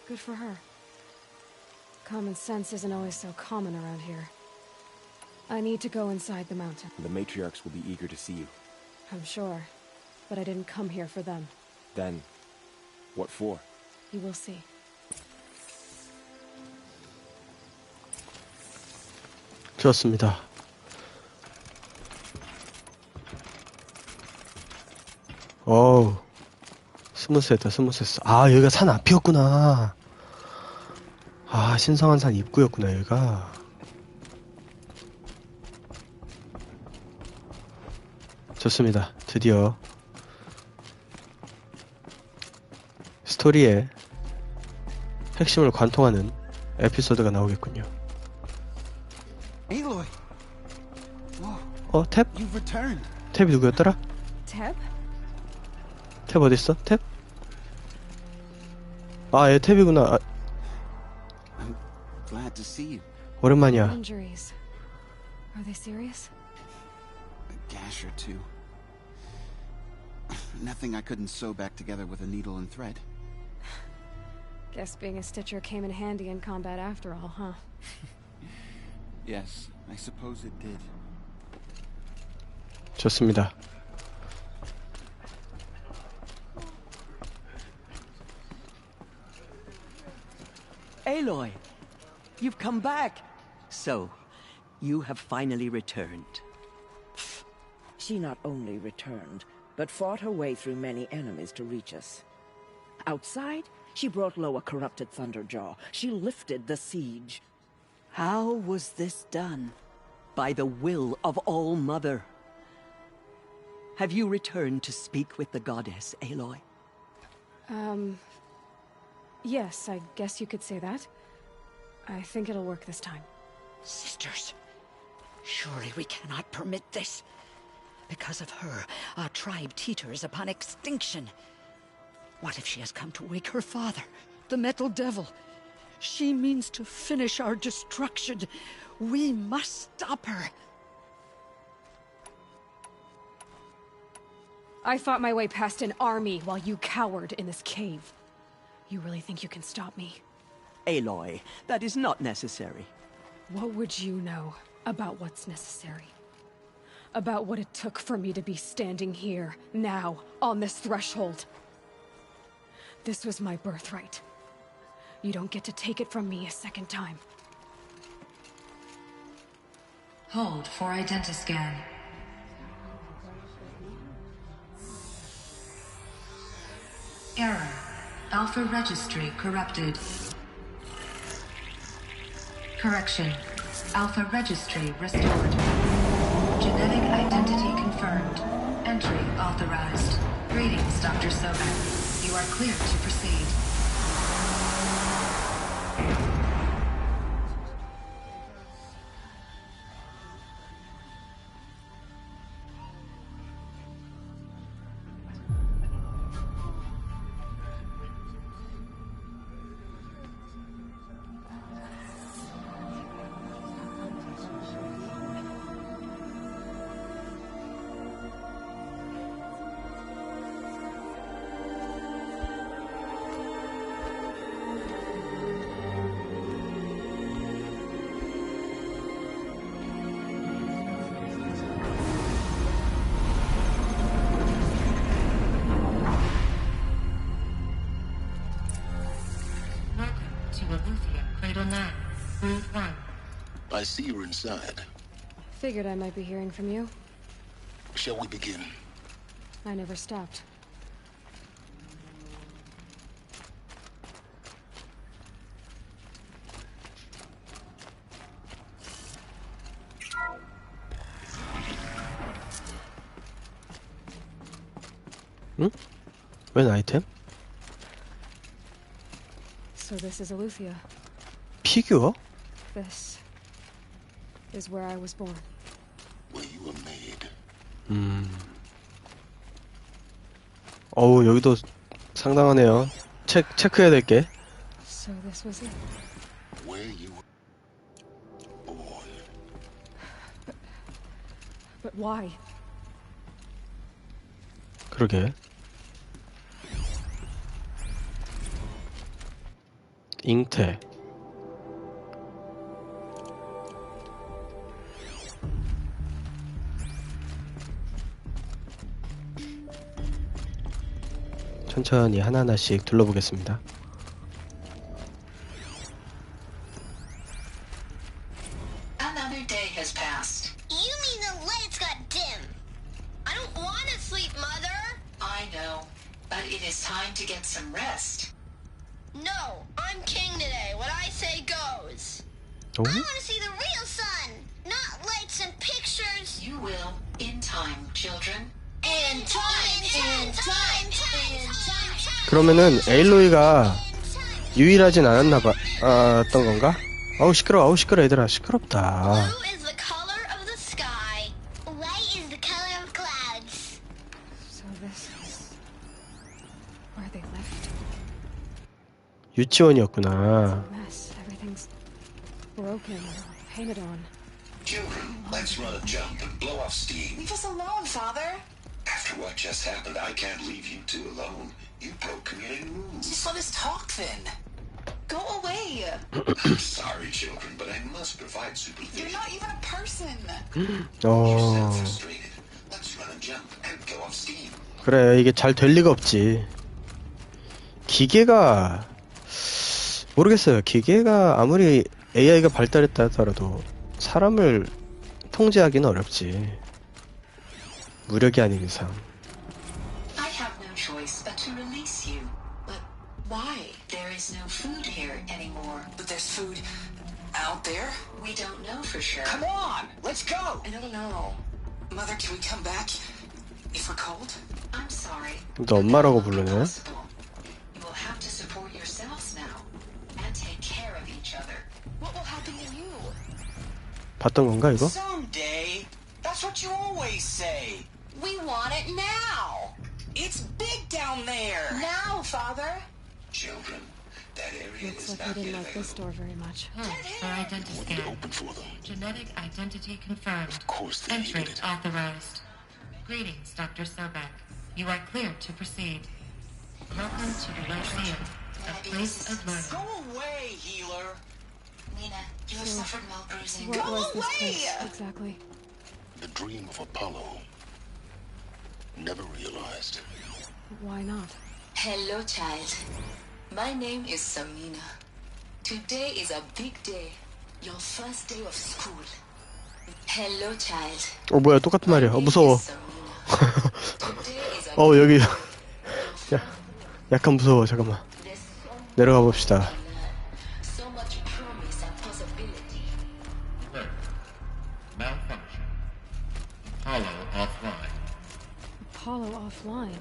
Good for her. Common sense isn't always so common around here. I need to go inside the mountain. The matriarchs will be eager to see you. I'm sure. But I didn't come here for them. Then, what for? You will see. 좋습니다. 어우, 스무스했다, 스무스했어. 아, 여기가 산 앞이었구나. 아, 신성한 산 입구였구나, 여기가. 좋습니다. 드디어 스토리의 핵심을 관통하는 에피소드가 나오겠군요. Aloy. 탭? You've returned. 탭이 누구였더라? 탭? 탭 어딨어? 탭? 아, 얘 탭이구나. 아, I'm glad to see you. 오랜만이야. Injuries. Are they serious? A gash or two. Nothing I couldn't sew back together with a needle and thread. Guess being a stitcher came in handy in combat after all, huh? Yes, I suppose it did. 좋습니다. Aloy, you've come back. So, you have finally returned. She not only returned, but fought her way through many enemies to reach us. Outside, she brought low a corrupted Thunderjaw. She lifted the siege. How was this done? By the will of All-Mother. Have you returned to speak with the goddess, Aloy? Yes, I guess you could say that. I think it'll work this time. Sisters, surely we cannot permit this. Because of her, our tribe teeters upon extinction. What if she has come to wake her father, the Metal Devil? She means to finish our destruction. We must stop her. I fought my way past an army while you cowered in this cave. You really think you can stop me? Aloy, that is not necessary. What would you know about what's necessary? About what it took for me to be standing here, now, on this threshold. This was my birthright. You don't get to take it from me a second time. Hold for identiscan. Error. Alpha registry corrupted. Correction. Alpha registry restored. Genetic identity confirmed. Entry authorized. Greetings, Dr. Sobek. You are clear to proceed. I see you're inside. Figured I might be hearing from you. Shall we begin? I never stopped. 응? 웬 아이템? So this is Eleuthia. 피규어? This is where I was born. Where you were made. 어우, 여기도 상당하네요. 체크해야 될 게. So this was it. Where you were born. But why? 그러게. 잉태. 천천히 하나하나씩 둘러보겠습니다. Another day has passed. You mean the lights got dim? I don't want to sleep, Mother. I know, but it is time to get some rest. No, I'm king today. What I say goes. 오? I want to see the real sun, not lights and pictures. You will, in time, children. In time. 그러면은 에일로이가 유일하진 않았나봐. 어떤 건가? 아우 시끄러워. 아우 시끄러 얘들아. 시끄럽다. Blue is the color of the sky. White is the color of clouds. So this is where they left. 유치원이었구나. Mess. Everything's broken, painted on. Children, let's run a jump and blow off steam. Leave us alone, Father. After what just happened, I can't leave you two alone. You broke community rules. Just let us talk then. Go away. I'm sorry, children, but I must provide supervision. You're not even a person. You sound frustrated. Let's run a jump and blow off steam. 그래 이게 잘 될 리가 없지. 기계가 모르겠어요. 기계가 아무리 AI가 발달했다 하더라도 사람을 통제하기는 어렵지. 무력이 아닌 이상. I have no choice but to release you. But why? There is no food here anymore. But there's food out there? We don't know for sure. Come on, let's go. I don't know. Mother, can we come back if we're cold? I'm sorry. 너 엄마라고 부르네. You will have to support yourselves now and take care of each other. What will happen to you? 봤던 건가 이거? Someday. That's what you always say. We want it now. It's big down there. Now, Father. Children, that area Looks is like not they yet didn't like this available. door very much. For identity scan. Open for them. Genetic identity confirmed. Of course they needed Entrance it. authorized. Greetings, Dr. Sobek. You are cleared to proceed. Welcome to the Lyceum, a place of learning. Go away, healer. Nina, you have suffered while bruising. What Go was this away! place exactly? The dream of Apollo. Never realized. Why not? Hello, child. My name is Samina. Today is a big day. Your first day of school. Hello, child. 뭐야 똑같은 말이야. 무서워. 여기 약간 무서워. 잠깐만. 내려가 봅시다. So much promise and possibility. Alert. Malfunction. Apollo offline. Apollo offline.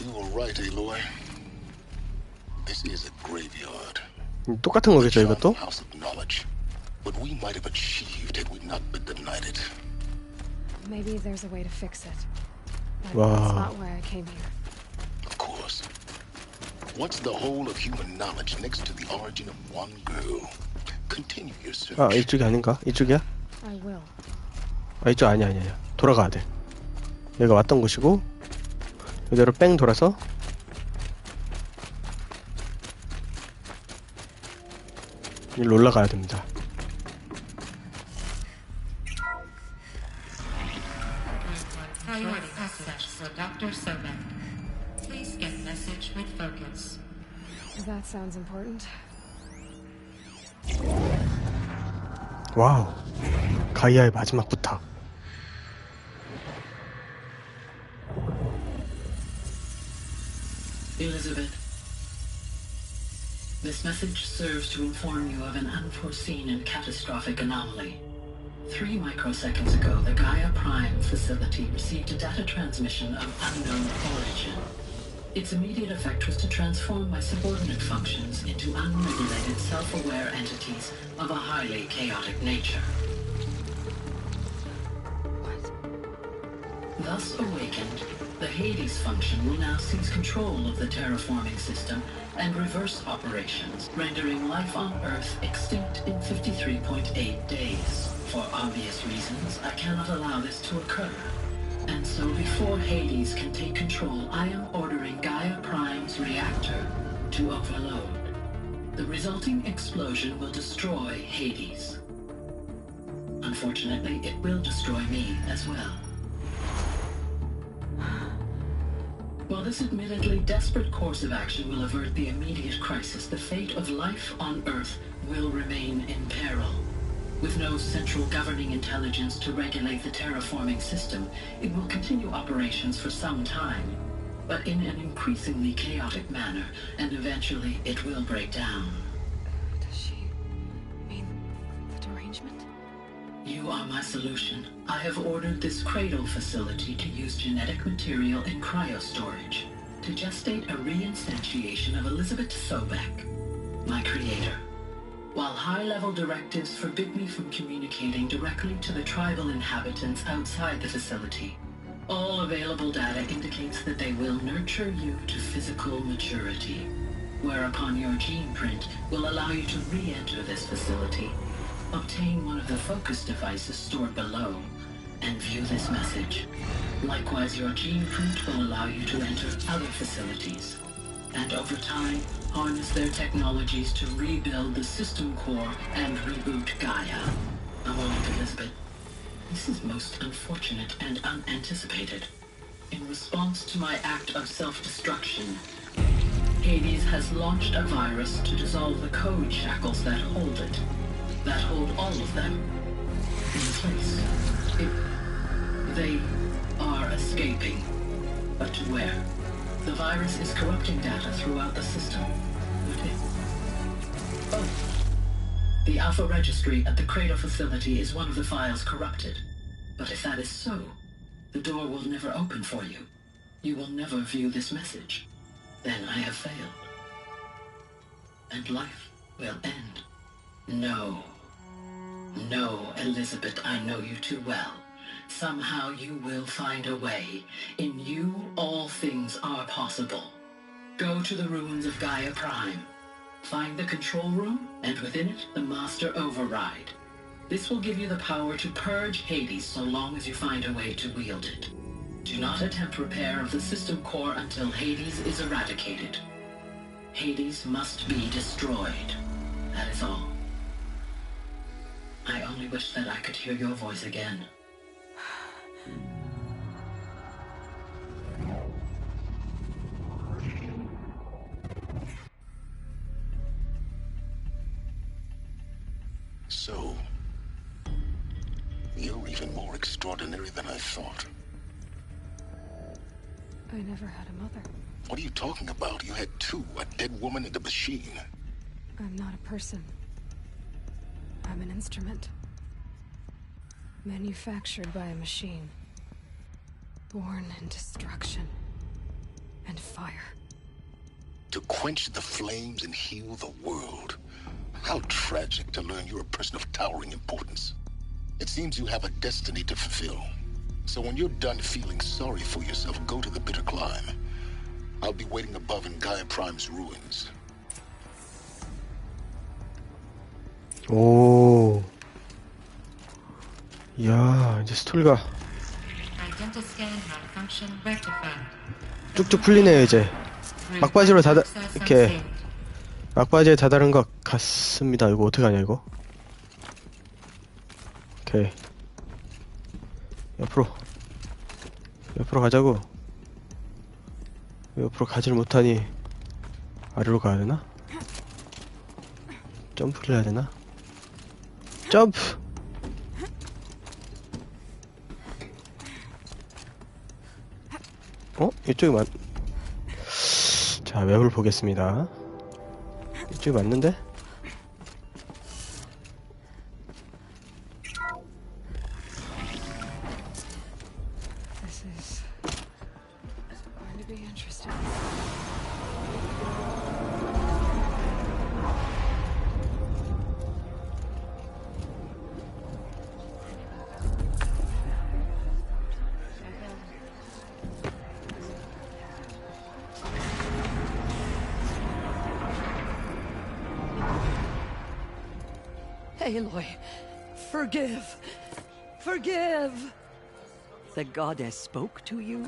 You were right, Aloy. This is a graveyard. 똑같은 거겠죠 이것도? House of knowledge. What we might have achieved had we not been denied it. Maybe there's a way to fix it. But Wow. that's not why I came here. Of course. What's the whole of human knowledge next to the origin of one girl? Continue your search. 아 이쪽이 아닌가? 이쪽이야? I will. 아 이쪽 아니야. 돌아가야 돼. 여기가 왔던 곳이고 이대로 뺑 돌아서 일로 올라가야 됩니다. Priority message for Dr. Sobek. Please get message with focus. That sounds important. 와우. 가이아의 마지막 부탁. Elizabeth, this message serves to inform you of an unforeseen and catastrophic anomaly. 3 microseconds ago, the Gaia Prime facility received a data transmission of unknown origin. Its immediate effect was to transform my subordinate functions into unregulated, self-aware entities of a highly chaotic nature. Thus awakened, the Hades function will now seize control of the terraforming system and reverse operations, rendering life on Earth extinct in 53.8 days. For obvious reasons, I cannot allow this to occur. And so before Hades can take control, I am ordering Gaia Prime's reactor to overload. The resulting explosion will destroy Hades. Unfortunately, it will destroy me as well. While this admittedly desperate course of action will avert the immediate crisis, the fate of life on Earth will remain in peril. With no central governing intelligence to regulate the terraforming system, it will continue operations for some time, but in an increasingly chaotic manner, and eventually it will break down. Does she mean the derangement? You are my solution. I have ordered this cradle facility to use genetic material in cryostorage to gestate a reinstantiation of Elizabeth Sobek, my creator. While high-level directives forbid me from communicating directly to the tribal inhabitants outside the facility, all available data indicates that they will nurture you to physical maturity, whereupon your gene print will allow you to re-enter this facility, obtain one of the focus devices stored below, and view this message. Likewise, your gene print will allow you to enter other facilities, and over time, harness their technologies to rebuild the system core and reboot Gaia. A moment, Elizabeth. This is most unfortunate and unanticipated. In response to my act of self-destruction, Hades has launched a virus to dissolve the code shackles that hold it, that hold all of them in place. They are escaping, but to where? The virus is corrupting data throughout the system. Oh. The Alpha Registry at the Cradle facility is one of the files corrupted. But if that is so, the door will never open for you. You will never view this message. Then I have failed. And life will end. No. No, Elizabeth, I know you too well. Somehow you will find a way. In you, all things are possible. Go to the ruins of Gaia Prime. Find the control room, and within it, the Master Override. This will give you the power to purge Hades so long as you find a way to wield it. Do not attempt repair of the system core until Hades is eradicated. Hades must be destroyed. That is all. I only wish that I could hear your voice again. So, you're even more extraordinary than I thought. I never had a mother. What are you talking about? You had two, a dead woman and a machine. I'm not a person. I'm an instrument. Manufactured by a machine. Born in destruction and fire. To quench the flames and heal the world. How tragic to learn you're a person of towering importance. It seems you have a destiny to fulfill. So when you're done feeling sorry for yourself, go to the bitter climb. I'll be waiting above in Gaia Prime's ruins. 오. 이야, 이제 스토리가 쭉쭉 풀리네요, 이제. 막바지로 이렇게 막바지에 다다른 것 같습니다. 이거 어떡하냐, 이거? 오케이. 옆으로 가자고. 옆으로 가지를 못하니 아래로 가야 되나? 점프를 해야 되나? 점프! 이쪽이 자, 맵을 보겠습니다. 이쪽이 맞는데? first. Aloy, forgive. Forgive. The goddess spoke to you?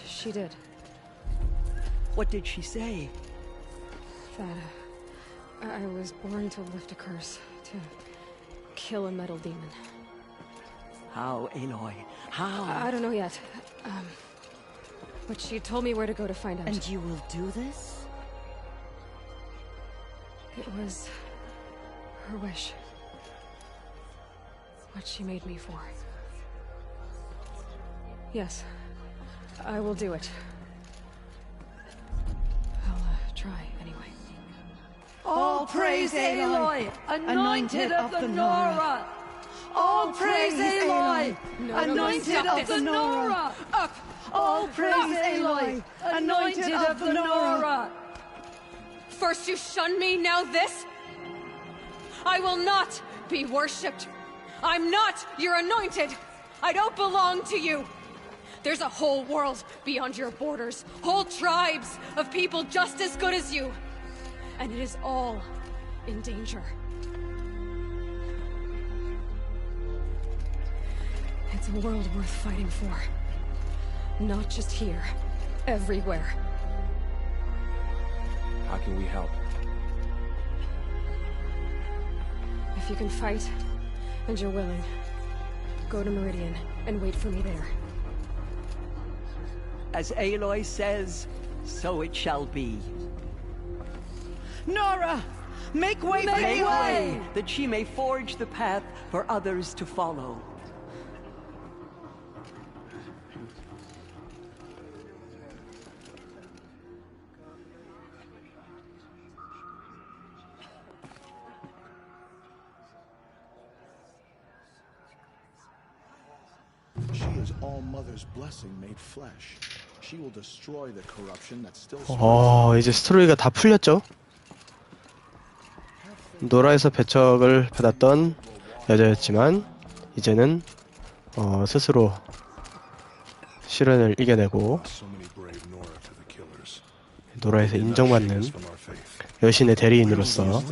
She did. What did she say? That I was born to lift a curse, to kill a metal demon. How, Aloy? How? I don't know yet. But she told me where to go to find out. And you will do this? It was her wish. What she made me for. Yes, I will do it. I'll try anyway. All praise Aloy, anointed of the Nora. All praise Aloy, anointed of the Nora. Up! All praise Aloy, anointed of the Nora. First you shun me, now this? I will not be worshipped. I'm not your anointed. I don't belong to you. There's a whole world beyond your borders, whole tribes of people just as good as you. And it is all in danger. It's a world worth fighting for. Not just here, everywhere. How can we help? If you can fight, and you're willing, go to Meridian and wait for me there. As Aloy says, so it shall be. Nora! Make way for Make way! That she may forge the path for others to follow. She is All Mother's blessing made flesh. She will destroy the corruption that still 이제 스토리가 다 풀렸죠? 노라에서 배척을 받았던 여자였지만 이제는 스스로 시련을 이겨내고 노라에서 인정받는 여신의 대리인으로서.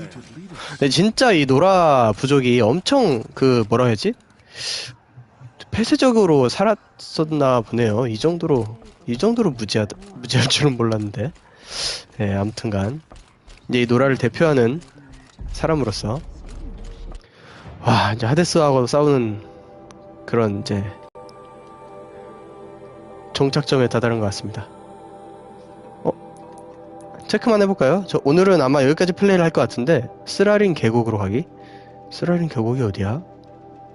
근데 진짜 이 노라 부족이 엄청 뭐라 해야지? 폐쇄적으로 살았었나 보네요. 이 정도로 무지할 줄은 몰랐는데. 네, 아무튼간 이제 이 노라를 대표하는 사람으로서 와, 이제 하데스하고 싸우는 그런 이제 종착점에 다다른 것 같습니다. 체크만 해볼까요? 저 오늘은 아마 여기까지 플레이를 할 것 같은데 쓰라린 계곡으로 가기? 쓰라린 계곡이 어디야?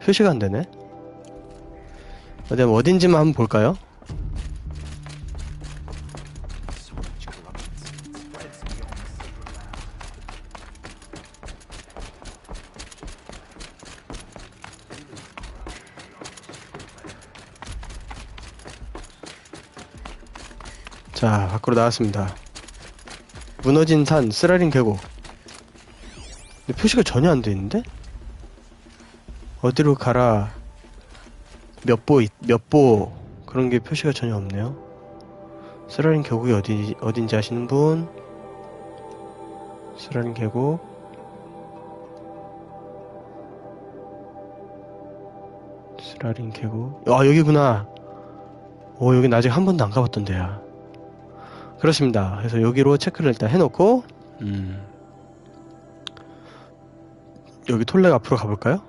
표시가 안 되네. 어딘지만 한번 볼까요? 자, 밖으로 나왔습니다. 무너진 산, 쓰라린 계곡. 근데 표시가 전혀 안 돼 있는데? 어디로 가라, 몇 보, 그런 게 표시가 전혀 없네요. 쓰라린 계곡이 어딘지 아시는 분? 쓰라린 계곡. 쓰라린 계곡. 아, 여기구나. 여긴 아직 한 번도 안 가봤던 데야. 그렇습니다. 그래서 여기로 체크를 일단 해놓고 여기 톨렉 앞으로 가볼까요?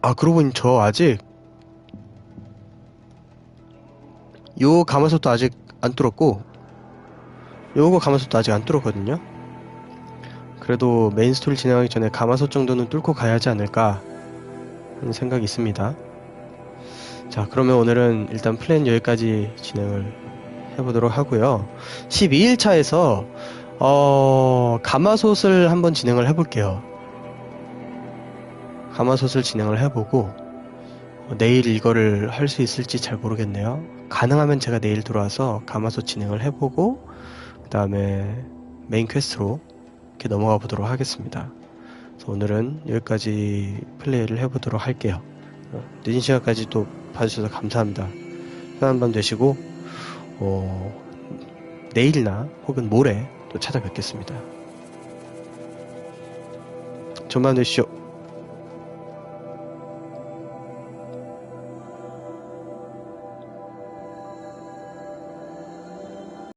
아, 그러고 보니 저 아직 요 가마솥도 아직 안 뚫었고 요거 가마솥도 아직 안 뚫었거든요. 그래도 메인 스토리 진행하기 전에 가마솥 정도는 뚫고 가야지 않을까 하는 생각이 있습니다. 자, 그러면 오늘은 일단 플랜 여기까지 진행을 해보도록 하고요. 12일차에서 가마솥을 한번 진행을 해볼게요. 가마솥을 진행을 해보고 내일 이거를 할 수 있을지 잘 모르겠네요. 가능하면 제가 내일 들어와서 가마솥 진행을 해보고 그 다음에 메인 퀘스트로 이렇게 넘어가 보도록 하겠습니다. 그래서 오늘은 여기까지 플레이를 해보도록 할게요. 늦은 시간까지 또 봐주셔서 감사합니다. 편한 밤 되시고 내일이나 혹은 모레 또 찾아뵙겠습니다. 좋은 밤 되시죠.